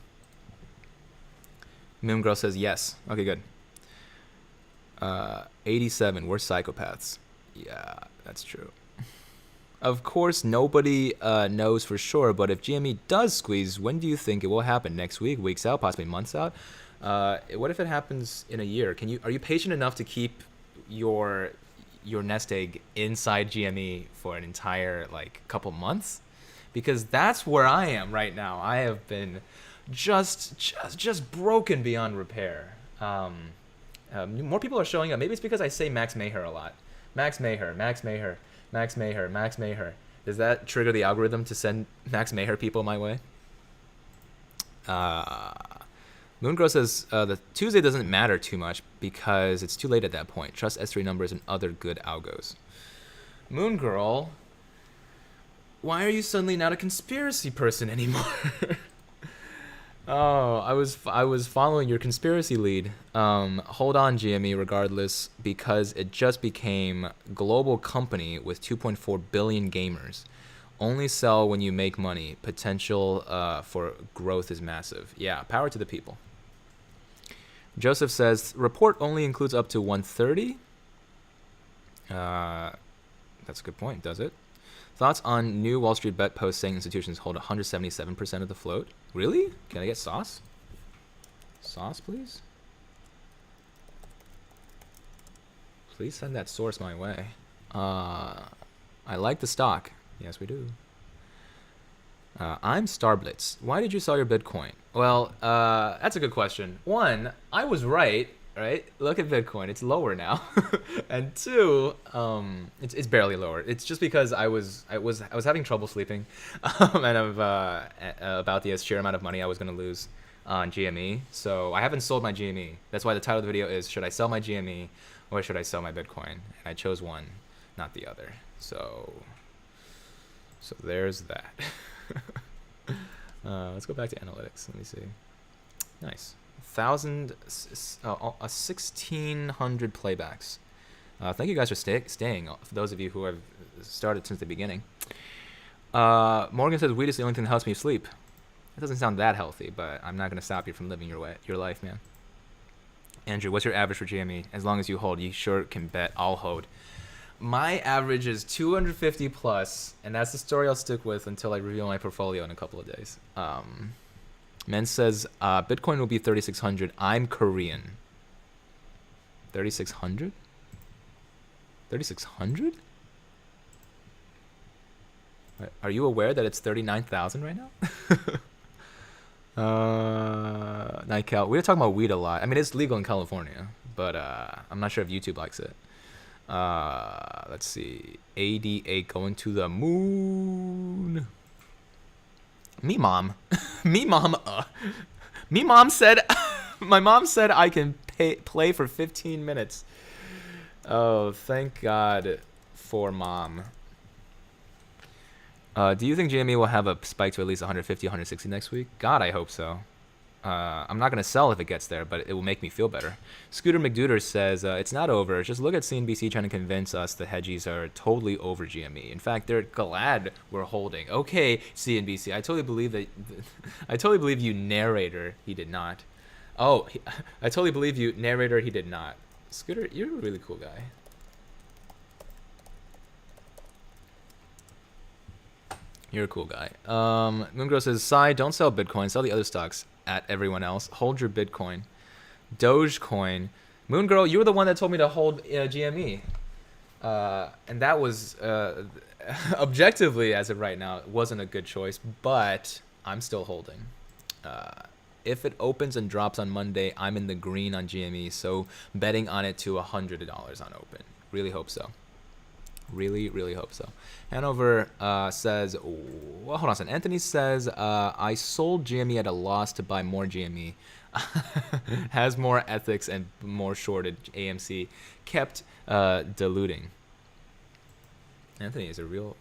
Mimgirl says yes. Okay, good. 87. We're psychopaths. Yeah, that's true. Of course, nobody knows for sure, but if GME does squeeze, when do you think it will happen? Next week, weeks out, possibly months out? What if it happens in a year? Are you patient enough to keep your your nest egg inside GME for an entire like couple months, because that's where I am right now. I have been just broken beyond repair. More people are showing up. Maybe it's because I say Max Mayher a lot. Max Mayher, Max Mayher, Max Mayher, Max Mayher. Does that trigger the algorithm to send Max Mayher people my way? Moongrow says the Tuesday doesn't matter too much because it's too late at that point. Trust S3 numbers and other good algos. Moongirl, why are you suddenly not a conspiracy person anymore? Oh, I was following your conspiracy lead. Hold on, GME, regardless, because it just became global company with 2.4 billion gamers. Only sell when you make money. Potential for growth is massive. Yeah, power to the people. Joseph says, report only includes up to 130. That's a good point, does it? Thoughts on new Wall Street bet post saying institutions hold 177% of the float? Really? Can I get sauce? Sauce, please? Please send that source my way. I like the stock. Yes, we do. I'm Starblitz. Why did you sell your Bitcoin? Well, that's a good question. One, I was right? Look at Bitcoin. It's lower now. And two, it's barely lower. It's just because I was having trouble sleeping, and about the sheer amount of money I was going to lose on GME. So I haven't sold my GME. That's why the title of the video is, should I sell my GME or should I sell my Bitcoin? And I chose one, not the other. So there's that. Let's go back to analytics. Let me see. Nice. 1,600 playbacks. Thank you guys for staying. For those of you who have started since the beginning. Morgan says weed is the only thing that helps me sleep. It doesn't sound that healthy, but I'm not going to stop you from living your life, man. Andrew, what's your average for GME? As long as you hold, you sure can bet I'll hold. My average is 250 plus, and that's the story I'll stick with until I reveal my portfolio in a couple of days. Men says Bitcoin will be 3,600. I'm Korean. 3,600? 3,600? Are you aware that it's 39,000 right now? Nightcal. We were talking about weed a lot. I mean, it's legal in California, but I'm not sure if YouTube likes it. Let's see. ADA going to the moon. Me mom. Me mom. Me mom said. My mom said I can play for 15 minutes. Oh, thank God for mom. Do you think GME will have a spike to at least 150, 160 next week? God, I hope so. I'm not going to sell if it gets there, but it will make me feel better. Scooter McDuder says, it's not over. Just look at CNBC trying to convince us the hedgies are totally over GME. In fact, they're glad we're holding. Okay, CNBC, I totally believe that. I totally believe you, narrator. He did not. Oh, I totally believe you, narrator. He did not. Scooter, you're a really cool guy. You're a cool guy. Moongrow says, Sai, don't sell Bitcoin. Sell the other stocks at everyone else. Hold your Bitcoin. Dogecoin. Moongirl, you were the one that told me to hold GME. And that was, objectively, as of right now, it wasn't a good choice, but I'm still holding. If it opens and drops on Monday, I'm in the green on GME, so betting on it to $100 on open. Really hope so. Really, really hope so. Hanover says, well, hold on a second. Anthony says, I sold GME at a loss to buy more GME. Has more ethics and more shorted. AMC kept diluting. Anthony is a real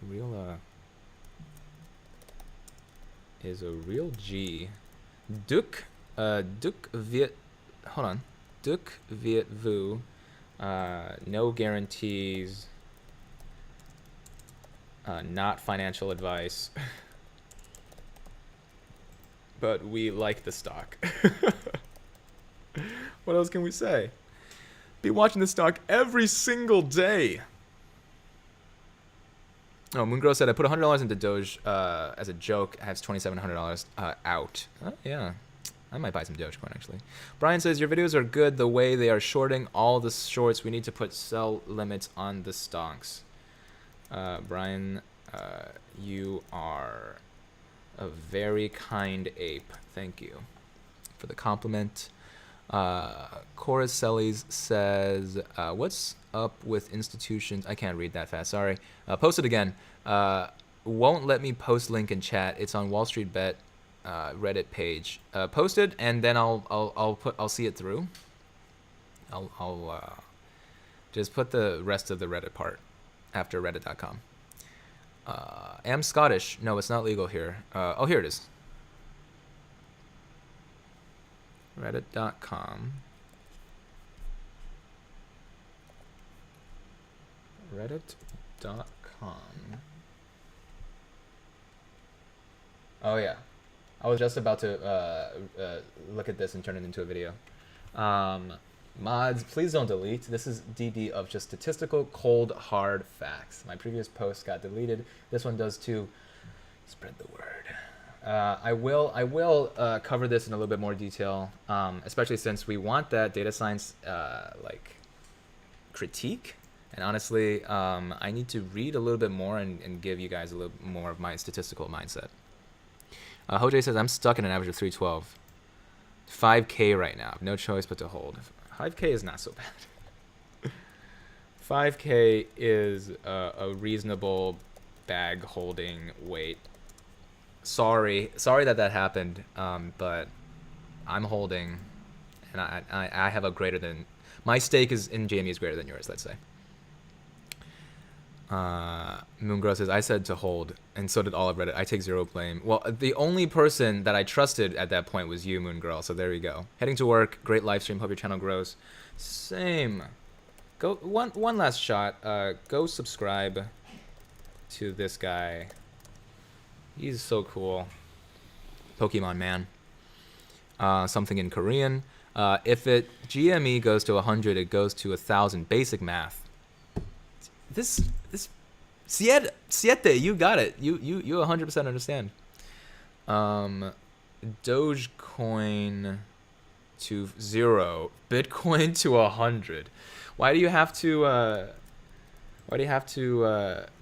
G. Duc Viet, hold on. Duc Viet Vu, no guarantees. Not financial advice, but we like the stock. What else can we say? Be watching the stock every single day. Oh, Moongrow said, I put $100 into Doge as a joke. Has $2,700 out. Oh, yeah. I might buy some Dogecoin, actually. Brian says, your videos are good the way they are shorting all the shorts. We need to put sell limits on the stocks. Brian, you are a very kind ape. Thank you for the compliment. Coracellis says, what's up with institutions? I can't read that fast, sorry. Post it again. Won't let me post link in chat. It's on Wall Street Bet Reddit page. Post it and then I'll see it through. I'll just put the rest of the Reddit part after reddit.com. Am Scottish. No, it's not legal here. Oh, here it is. Reddit.com. Reddit.com. Oh yeah, I was just about to look at this and turn it into a video. Mods, please don't delete. This is DD of just statistical, cold, hard facts. My previous post got deleted. This one does too. Spread the word. I will cover this in a little bit more detail, especially since we want that data science like critique. And honestly, I need to read a little bit more and give you guys a little more of my statistical mindset. Hoj says, I'm stuck in an average of 312. 5K right now. No choice but to hold. 5K is not so bad. 5K is a reasonable bag holding weight. Sorry that happened, but I'm holding, and I have a greater than, my stake is in GME is greater than yours, let's say. Moongirl says, I said to hold, and so did all of Reddit. I take zero blame. Well, the only person that I trusted at that point was you, Moongirl, so there you go. Heading to work, great live stream, hope your channel grows. Same. Go one last shot. Go subscribe to this guy. He's so cool. Pokemon man. Something in Korean. If GME goes to 100, it goes to 1,000. Basic math. This siete, you got it. You 100% understand. Dogecoin to 0, Bitcoin to 100. Why do you have to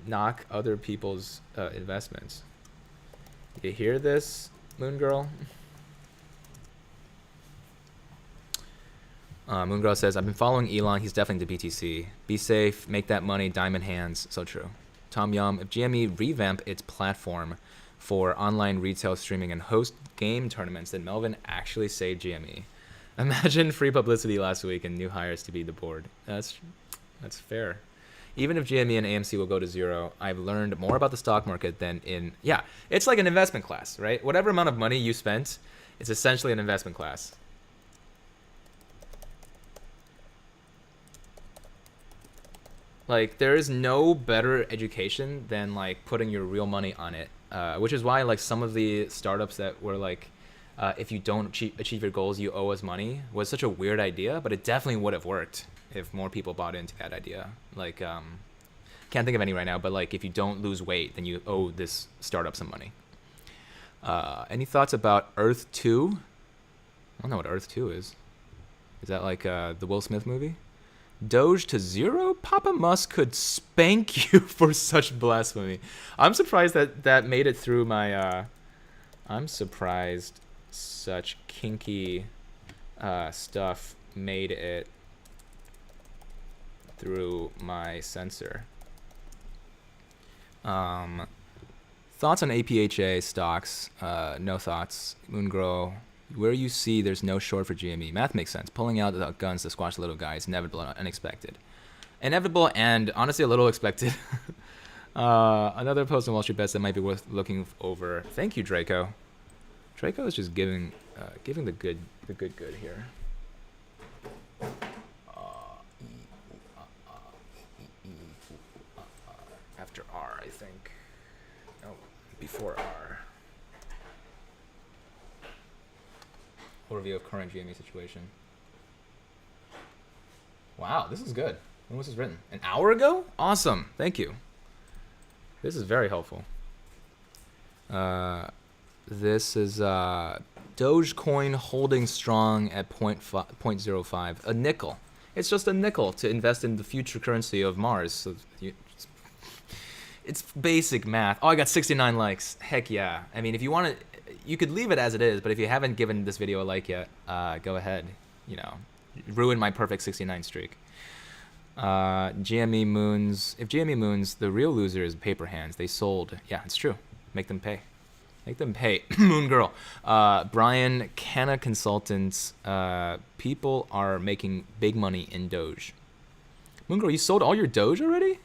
knock other people's investments? You hear this, Moon Girl? Moon Girl says, I've been following Elon. He's definitely the BTC. Be safe. Make that money. Diamond hands. So true. Tom Yum, if GME revamp its platform for online retail streaming and host game tournaments, then Melvin actually saved GME. Imagine free publicity last week and new hires to be the board. That's fair. Even if GME and AMC will go to 0, I've learned more about the stock market than in... Yeah, it's like an investment class, right? Whatever amount of money you spent, it's essentially an investment class. Like, there is no better education than, like, putting your real money on it. Which is why, like, some of the startups that were, like, if you don't achieve your goals, you owe us money, was such a weird idea, but it definitely would have worked if more people bought into that idea. Like, can't think of any right now, but, like, if you don't lose weight, then you owe this startup some money. Any thoughts about Earth 2? I don't know what Earth 2 is. Is that, like, the Will Smith movie? Doge to 0? Papa Musk could spank you for such blasphemy. I'm surprised that made it through my... I'm surprised such kinky stuff made it through my censor. Thoughts on APHA stocks? No thoughts. Moongrow. Where you see there's no short for GME. Math makes sense. Pulling out the guns to squash the little guy is inevitable and unexpected. Inevitable and honestly a little expected. Another post on Wall Street Bets that might be worth looking over. Thank you, Draco. Draco is just giving the good here. After R, I think. Oh, before R. Overview of current GME situation. Wow, this is good. When was this written? An hour ago? Awesome. Thank you. This is very helpful. This is Dogecoin holding strong at 0.05. A nickel. It's just a nickel to invest in the future currency of Mars. So it's basic math. Oh, I got 69 likes. Heck yeah. I mean, if you want to, you could leave it as it is, but if you haven't given this video a like yet, go ahead. You know, ruin my perfect 69 streak. GME moons. If GME moons, the real loser is paper hands. They sold. Yeah, it's true. Make them pay. Make them pay. Moon Girl. Brian, Canna Consultants. People are making big money in Doge. Moon Girl, you sold all your Doge already?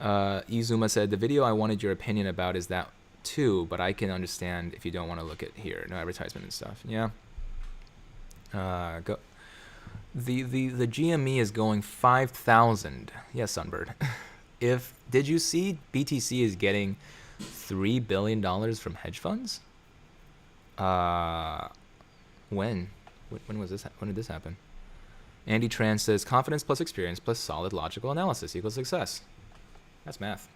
Izuma said, the video I wanted your opinion about is that too, but I can understand if you don't want to look at here. No advertisement and stuff. Yeah. Go. The GME is going 5,000. Yes, Sunbird. Did you see BTC is getting $3 billion from hedge funds? When was this? When did this happen? Andy Tran says confidence plus experience plus solid logical analysis equals success. That's math.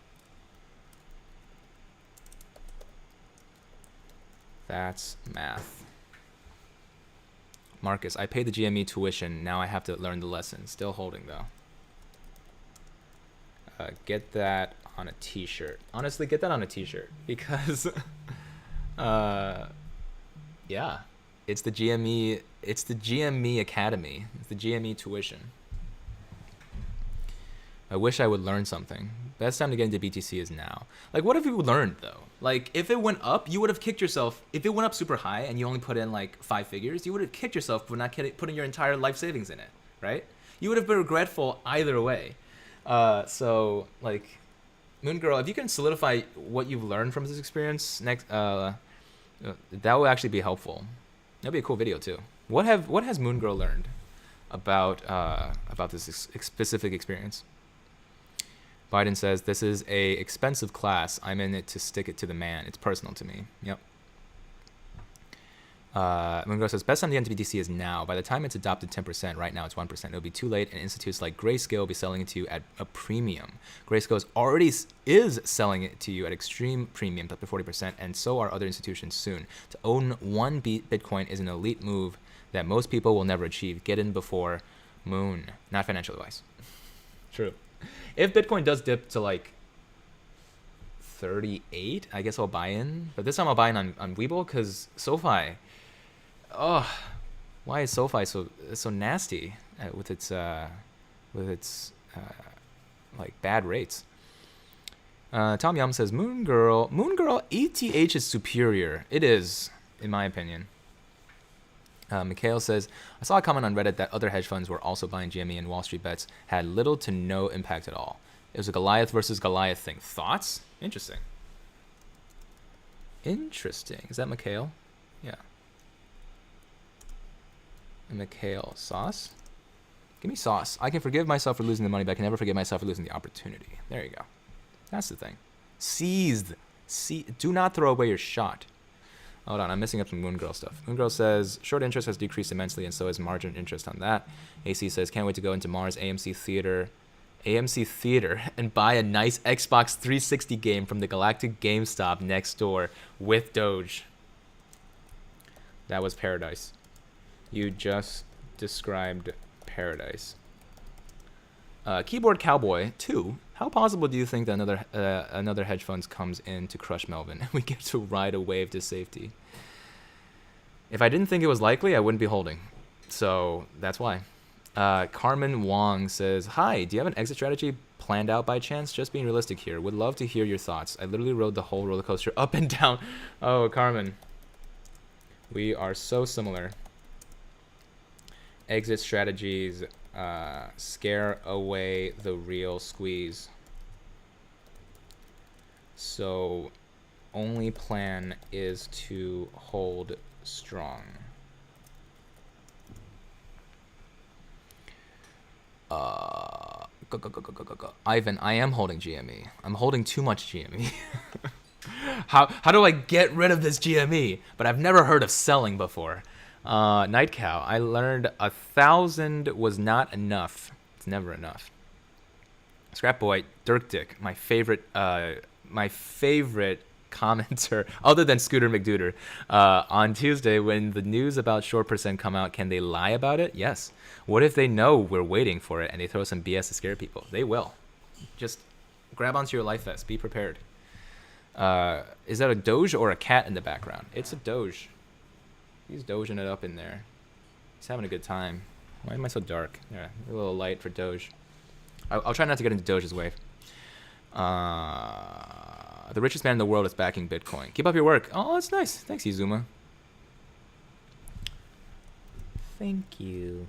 That's math. Marcus, I paid the GME tuition. Now I have to learn the lesson. Still holding though. Get that on a t-shirt. Honestly, get that on a t-shirt because yeah, it's the GME Academy. It's the GME tuition. I wish I would learn something. Best time to get into BTC is now. Like, what have you learned though? Like, if it went up, you would have kicked yourself. If it went up super high and you only put in like 5 figures, you would have kicked yourself for not putting your entire life savings in it, right? You would have been regretful either way. So like, Moon Girl, if you can solidify what you've learned from this experience next, that will actually be helpful. That'd be a cool video too. What has Moon Girl learned about this specific experience? Biden says, this is a expensive class. I'm in it to stick it to the man. It's personal to me. Yep. Moon Girl says, best time to get into BTC is now. By the time it's adopted 10%, right now it's 1%. It'll be too late, and institutes like Grayscale will be selling it to you at a premium. Grayscale is selling it to you at extreme premium, up to 40%, and so are other institutions soon. To own one Bitcoin is an elite move that most people will never achieve. Get in before Moon. Not financial advice. True. If Bitcoin does dip to like 38, I guess I'll buy in. But this time I'll buy in on WeBull because SoFi. Oh, why is SoFi so nasty with its like bad rates? Tom Yum says Moon Girl ETH is superior. It is, in my opinion. Mikhail says, I saw a comment on Reddit that other hedge funds were also buying GME and Wall Street bets had little to no impact at all. It was a Goliath versus Goliath thing. Thoughts? Interesting. Interesting. Is that Mikhail? Yeah. And Mikhail. Sauce? Give me sauce. I can forgive myself for losing the money, but I can never forgive myself for losing the opportunity. There you go. That's the thing. Seized. Do not throw away your shot. Hold on, I'm messing up some Moon Girl stuff. Moon Girl says, short interest has decreased immensely, and so has margin interest on that. AC says, can't wait to go into Mars AMC Theater, and buy a nice Xbox 360 game from the Galactic GameStop next door with Doge. That was paradise. You just described paradise. Keyboard Cowboy 2. How possible do you think that another hedge fund comes in to crush Melvin and we get to ride a wave to safety? If I didn't think it was likely, I wouldn't be holding. So that's why. Carmen Wong says, hi, do you have an exit strategy planned out by chance? Just being realistic here. Would love to hear your thoughts. I literally rode the whole roller coaster up and down. Oh, Carmen. We are so similar. Exit strategies scare away the real squeeze. So only plan is to hold strong. Ivan, I am holding GME. I'm holding too much GME. How do I get rid of this GME? But I've never heard of selling before. Night Cow, I learned 1,000 was not enough. It's never enough. Scrap Boy, Dirk Dick, my favorite commenter other than Scooter McDuder on Tuesday when the news about short percent come out? Can they lie about it? Yes. What if they know we're waiting for it and they throw some BS to scare people? They will. Just grab onto your life vest. Be prepared. Is that a Doge or a cat in the background? It's a Doge. He's dozing it up in there. He's having a good time. Why am I so dark? Yeah, a little light for Doge. I'll try not to get into Doge's wave. The richest man in the world is backing Bitcoin. Keep up your work. Oh, that's nice. Thanks, Izuma. Thank you.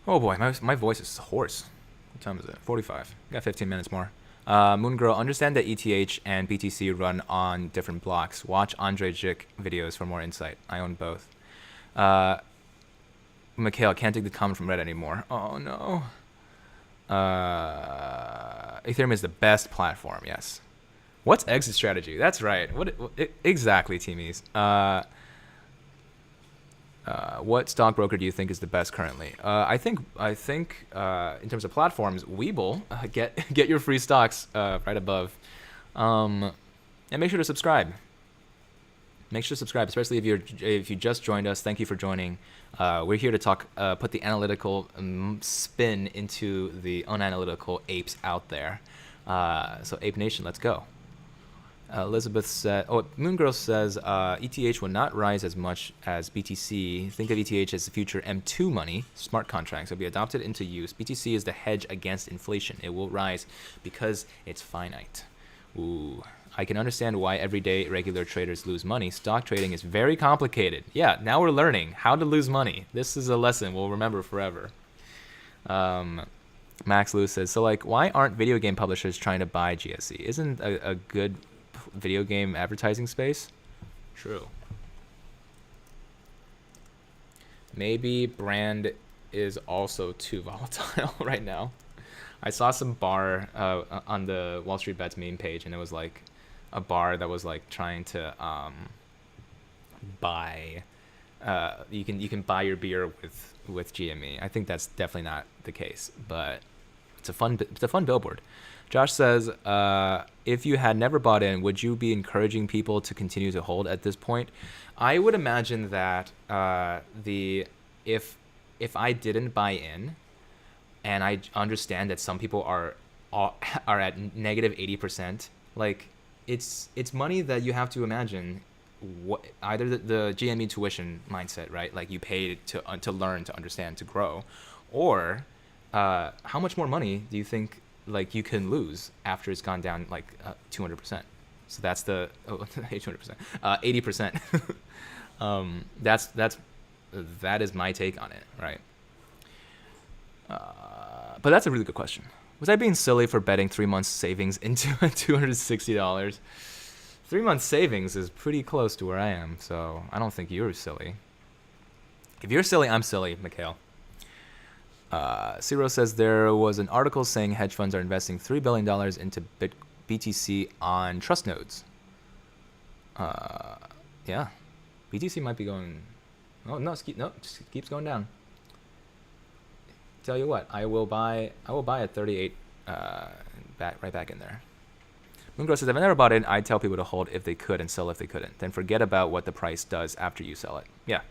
Oh boy, my voice is hoarse. What time is it? 45. Got 15 minutes more. Moon Girl, understand that ETH and BTC run on different blocks. Watch Andre Jik videos for more insight. I own both. Mikhail, can't take the comment from Reddit anymore. Oh no. Ethereum is the best platform, yes. What's exit strategy? That's right. What exactly, teamies? What stockbroker do you think is the best currently? I think in terms of platforms, WeBull, get your free stocks right above, and make sure to subscribe. Make sure to subscribe, especially if you just joined us. Thank you for joining. We're here to talk, put the analytical spin into the unanalytical apes out there. So Ape Nation, let's go. Elizabeth said, Moon Girl says, ETH will not rise as much as BTC. Think of ETH as the future M2 money. Smart contracts will be adopted into use. BTC is the hedge against inflation. It will rise because it's finite. Ooh. I can understand why everyday regular traders lose money. Stock trading is very complicated. Yeah, now we're learning how to lose money. This is a lesson we'll remember forever. Max Lewis says, so like, why aren't video game publishers trying to buy GSE? Isn't a good video game advertising space? True. Maybe brand is also too volatile right now. I saw some bar on the Wall Street Bets meme page, and it was like a bar that was like trying to buy. You can buy your beer with GME. I think that's definitely not the case, but it's a fun billboard. Josh says, if you had never bought in, would you be encouraging people to continue to hold at this point? I would imagine that if I didn't buy in, and I understand that some people are at negative 80%, like it's money that you have to imagine either the GME tuition mindset, right? Like you pay to learn, to understand, to grow, or how much more money do you think like you can lose after it's gone down like 200%? So that's the 200%, 80%. That is my take on it, right? But that's a really good question. Was I being silly for betting 3 months savings into $260? 3 months savings is pretty close to where I am, so I don't think you're silly. If you're silly, I'm silly, Mikhail. Ciro says there was an article saying hedge funds are investing $3 billion into BTC on trust nodes. Yeah, BTC might be going. Oh no, just keeps going down. Tell you what, I will buy at 38, right back in there. Moongirl says, if I never bought in, I'd tell people to hold if they could and sell if they couldn't. Then forget about what the price does after you sell it. Yeah.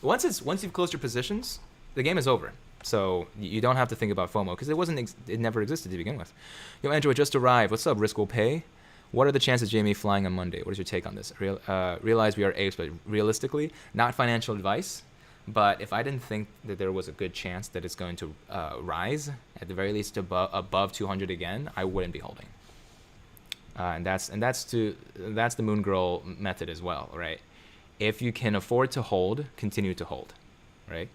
Once you've closed your positions, the game is over. So you don't have to think about FOMO because it never existed to begin with. Yo, Andrew, just arrived. What's up? Risk will pay. What are the chances of GME flying on Monday? What is your take on this? Realize we are apes, but realistically, not financial advice. But if I didn't think that there was a good chance that it's going to rise, at the very least above 200 again, I wouldn't be holding. And that's the Moon Girl method as well, right? If you can afford to hold, continue to hold, right?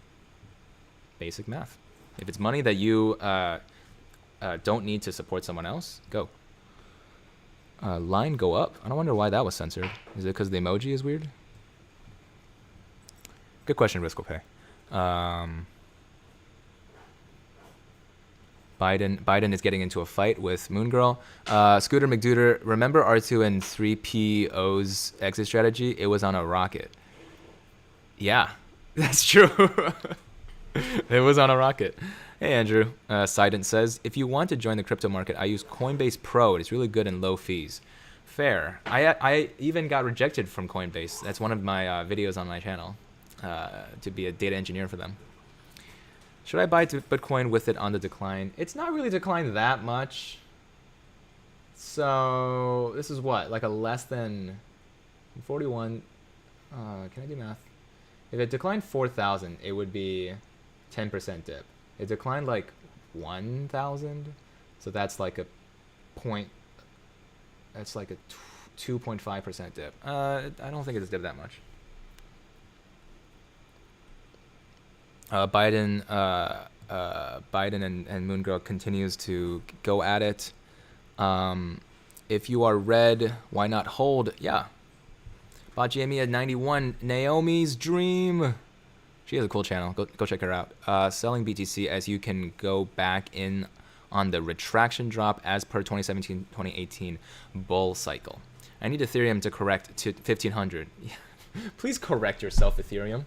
Basic math. If it's money that you don't need to support someone else, go. Line go up. I don't wonder why that was censored. Is it because the emoji is weird? Good question, Risk will pay. Biden is getting into a fight with Moon Girl. Scooter McDuder, remember R2 and 3PO's exit strategy? It was on a rocket. Yeah, that's true. It was on a rocket. Hey, Andrew. Sident says, if you want to join the crypto market, I use Coinbase Pro. It's really good and low fees. Fair. I even got rejected from Coinbase. That's one of my videos on my channel, to be a data engineer for them. Should I buy Bitcoin with it on the decline? It's not really declined that much. So this is what, like a less than 41. Can I do math? If it declined 4,000, it would be 10% dip. It declined like 1,000, so that's like a point. That's like a 2.5% dip. I don't think it's dipped that much. Biden and Moon Girl continues to go at it. If you are red, why not hold? Yeah. Bought GME at 91. Naomi's Dream. She has a cool channel. Go check her out. Selling BTC as you can go back in on the retraction drop as per 2017-2018 bull cycle. I need Ethereum to correct to 1,500. Please correct yourself, Ethereum.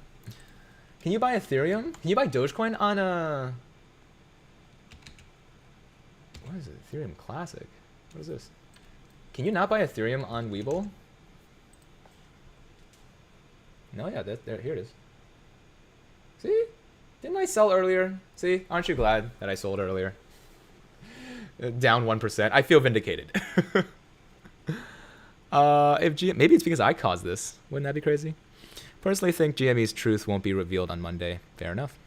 Can you buy Ethereum? Can you buy Dogecoin on a... What is it? Ethereum Classic. What is this? Can you not buy Ethereum on WeBull? No, yeah, here it is. See? Didn't I sell earlier? See? Aren't you glad that I sold earlier? Down 1%. I feel vindicated. Maybe it's because I caused this. Wouldn't that be crazy? Personally think GME's truth won't be revealed on Monday. Fair enough.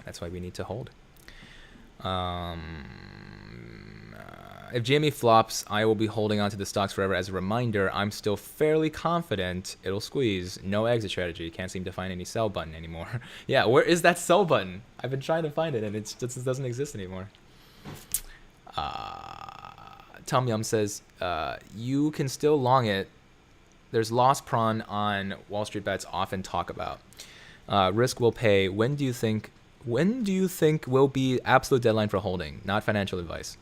That's why we need to hold. If GME flops, I will be holding on to the stocks forever. As a reminder, I'm still fairly confident it'll squeeze. No exit strategy. Can't seem to find any sell button anymore. Yeah, where is that sell button? I've been trying to find it, and it just doesn't exist anymore. Tom Yum says, you can still long it. There's loss prawn on Wall Street Bets often talk about. Risk will pay. When do you think will be absolute deadline for holding? Not financial advice.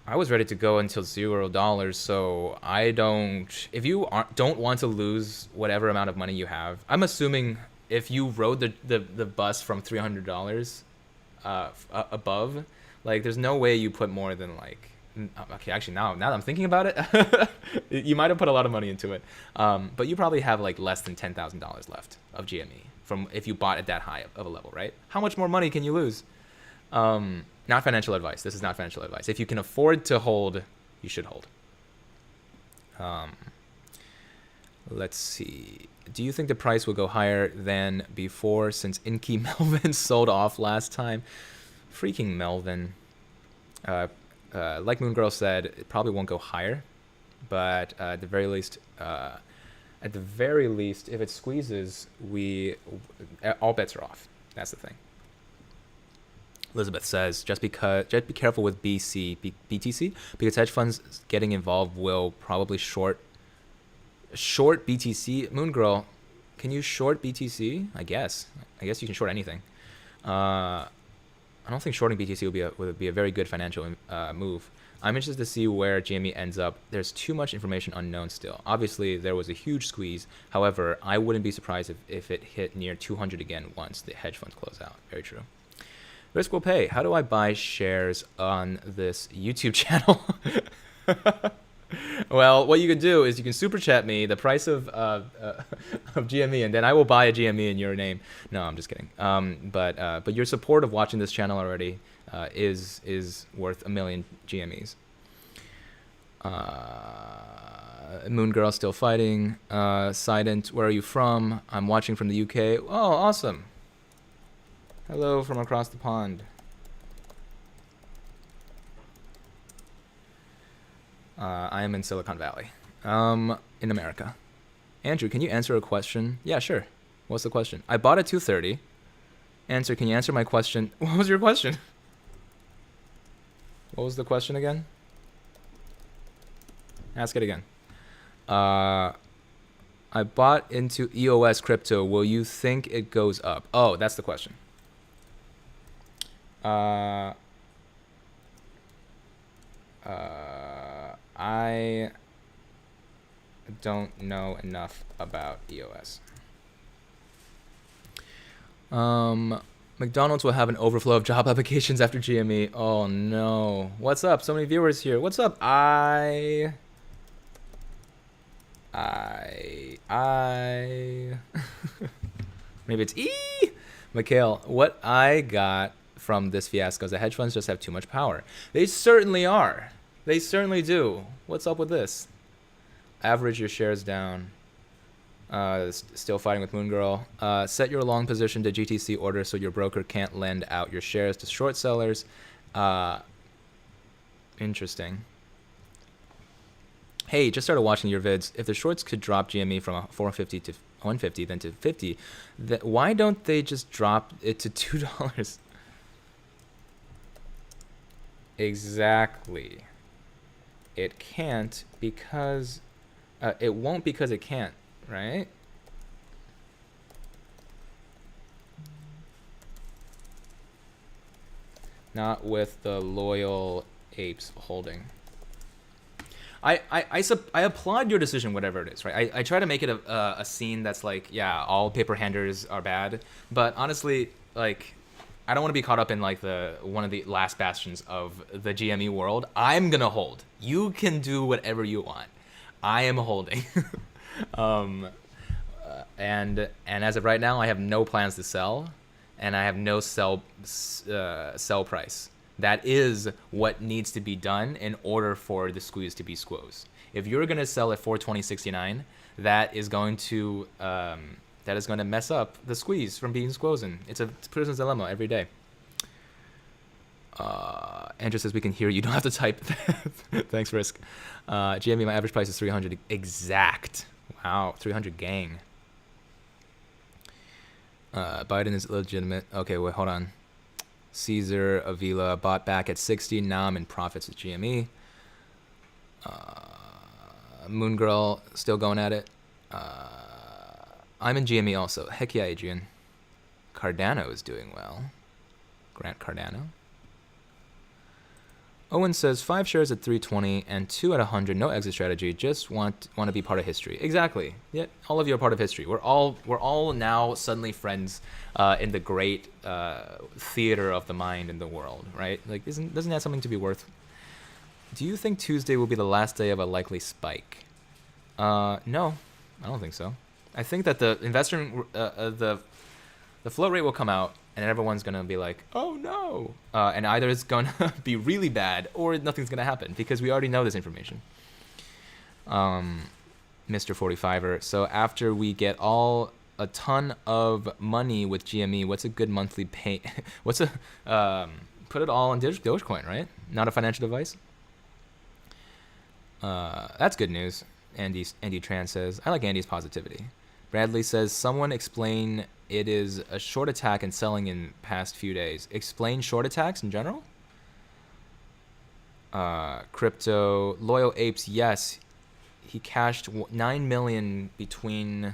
I was ready to go until $0, so I don't. If you don't want to lose whatever amount of money you have, I'm assuming if you rode the bus from $300 above, like there's no way you put more than like. Okay, actually now that I'm thinking about it, you might have put a lot of money into it, but you probably have like less than $10,000 left of GME from if you bought at that high of a level, right? How much more money can you lose? Not financial advice. This is not financial advice. If you can afford to hold, you should hold. Let's see. Do you think the price will go higher than before since Inky Melvin sold off last time? Freaking Melvin. Like Moon Girl said, it probably won't go higher, but at the very least, if it squeezes, all bets are off. That's the thing. Elizabeth says, just be careful with BTC, because hedge funds getting involved will probably short BTC. Moon Girl, can you short BTC? I guess you can short anything. I don't think shorting BTC would be a very good financial move. I'm interested to see where GME ends up. There's too much information unknown still. Obviously, there was a huge squeeze. However, I wouldn't be surprised if it hit near 200 again once the hedge funds close out. Very true. Risk will pay. How do I buy shares on this YouTube channel? Well, what you can do is you can super chat me the price of GME, and then I will buy a GME in your name. No, I'm just kidding. But your support of watching this channel already is worth 1 million GMEs. Moon Girl still fighting. Sident, where are you from? I'm watching from the UK. Oh, awesome. Hello from across the pond. I am in Silicon Valley, in America. Andrew, can you answer a question? Yeah, sure. What's the question? I bought at 230. Answer, can you answer my question? What was your question? What was the question again? Ask it again. I bought into EOS crypto. Will you think it goes up? Oh, that's the question. I don't know enough about EOS. McDonald's will have an overflow of job applications after GME. Oh no. What's up? So many viewers here. What's up? Maybe it's Mikhail, what I got from this fiasco is that hedge funds just have too much power. They certainly are. They certainly do. What's up with this? Average your shares down. Still fighting with Moon Girl. Set your long position to GTC order so your broker can't lend out your shares to short sellers. Interesting. Hey, just started watching your vids. If the shorts could drop GME from 450 to 150, then to 50, why don't they just drop it to $2? Exactly. It can't because it won't because it can't, right? Not with the loyal apes holding. I applaud your decision, whatever it is, right? I try to make it a scene that's like, yeah, all paper handers are bad, but honestly, like, I don't want to be caught up in like one of the last bastions of the GME world. I'm gonna hold. You can do whatever you want. I am holding. And as of right now, I have no plans to sell, and I have no sell price. That is what needs to be done in order for the squeeze to be squoze. If you're gonna sell at 420.69, that is going to mess up the squeeze from being squozen. It's a prisoner's dilemma every day. Andrew says we can hear you. You don't have to type. Thanks, Risk. GME, my average price is 300 exact. Wow, 300 gang. Biden is legitimate. Okay, wait, hold on. Caesar Avila bought back at 60. Now I'm in profits with GME. Moon Girl still going at it. I'm in GME also. Heck yeah, Adrian. Cardano is doing well. Grant Cardano. Owen says 5 shares at 320 and 2 at 100. No exit strategy. Just want to be part of history. Exactly. Yeah, all of you are part of history. We're all now suddenly friends in the great theater of the mind in the world, right? Like, doesn't that have something to be worth? Do you think Tuesday will be the last day of a likely spike? No, I don't think so. I think that the the float rate will come out, and everyone's gonna be like, "Oh no!" And either it's gonna be really bad, or nothing's gonna happen because we already know this information. Mr. 45er. So after we get a ton of money with GME, what's a good monthly pay? Put it all in Dogecoin, right? Not a financial device. That's good news. Andy Tran says, I like Andy's positivity. Bradley says, someone explain it is a short attack and selling in past few days. Explain short attacks in general? Crypto. Loyal Apes, yes. He cashed 9 million between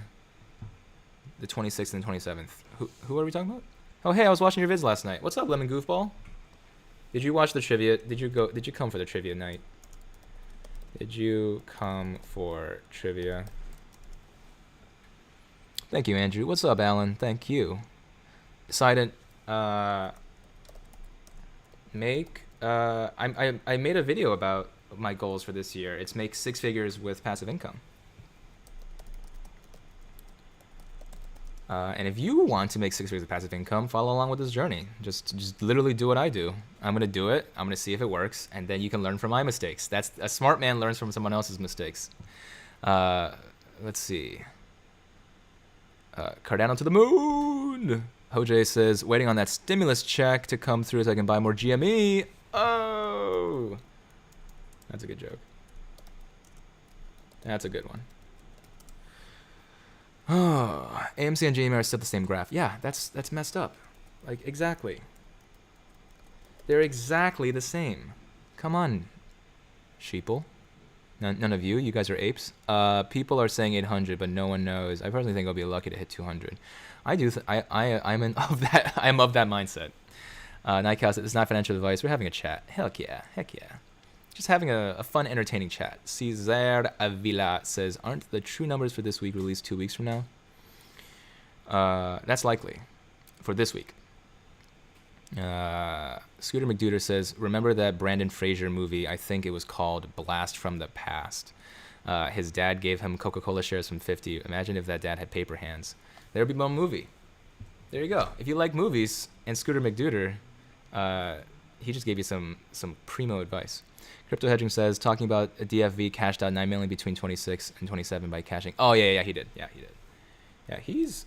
the 26th and 27th. Who are we talking about? Oh, hey, I was watching your vids last night. What's up, Lemon Goofball? Did you watch the trivia? Did you come for the trivia night? Did you come for trivia? Thank you, Andrew. What's up, Alan? Thank you. Sident, I made a video about my goals for this year. It's make 6 figures with passive income. And if you want to make 6 figures of passive income, follow along with this journey. Just literally do what I do. I'm gonna do it. I'm gonna see if it works, and then you can learn from my mistakes. That's a smart man learns from someone else's mistakes. Let's see. Cardano to the moon. Jose says, waiting on that stimulus check to come through so I can buy more GME. Oh, that's a good joke. That's a good one. Oh, AMC and GME are still the same graph. Yeah, that's messed up. Like, exactly. They're exactly the same. Come on, sheeple. None of you. You guys are apes. People are saying 800, but no one knows. I personally think I'll be lucky to hit 200. I do. I'm of that mindset. Nightcast said, it's not financial advice. We're having a chat. Heck yeah. Just having a fun, entertaining chat. Cesar Avila says, aren't the true numbers for this week released 2 weeks from now? That's likely. for this week. Scooter McDuder says, remember that Brandon Fraser movie? I think it was called Blast from the Past. His dad gave him Coca-Cola shares from 50. Imagine if that dad had paper hands. There'd be no movie. There you go. If you like movies and Scooter McDuder, he just gave you some primo advice. Crypto Hedging says, talking about a DFV cashed out 9 million between 26 and 27 by cashing. Oh yeah, he did. Yeah, he did. Yeah, he's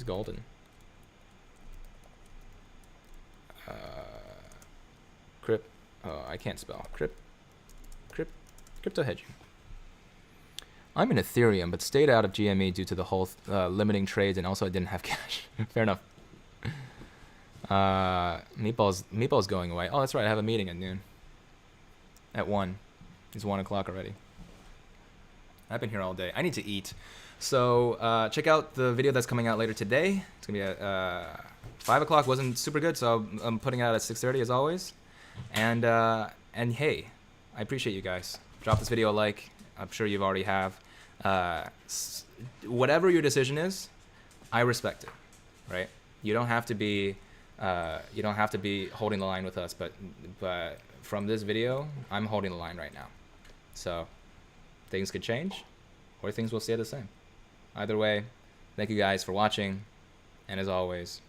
golden. I can't spell. Crypto Hedging. I'm in Ethereum, but stayed out of GME due to the whole limiting trades, and also I didn't have cash. Fair enough. Meatball's going away. Oh, that's right. I have a meeting at noon. At 1. It's 1 o'clock already. I've been here all day. I need to eat. So check out the video that's coming out later today. It's going to be at 5 o'clock. Wasn't super good, so I'm putting it out at 6:30 as always. And hey, I appreciate you guys. Drop this video a like. I'm sure you've already have. Whatever your decision is, I respect it, right? You don't have to be holding the line with us, but from this video, I'm holding the line right now. So things could change, or things will stay the same. Either way, thank you guys for watching, and as always,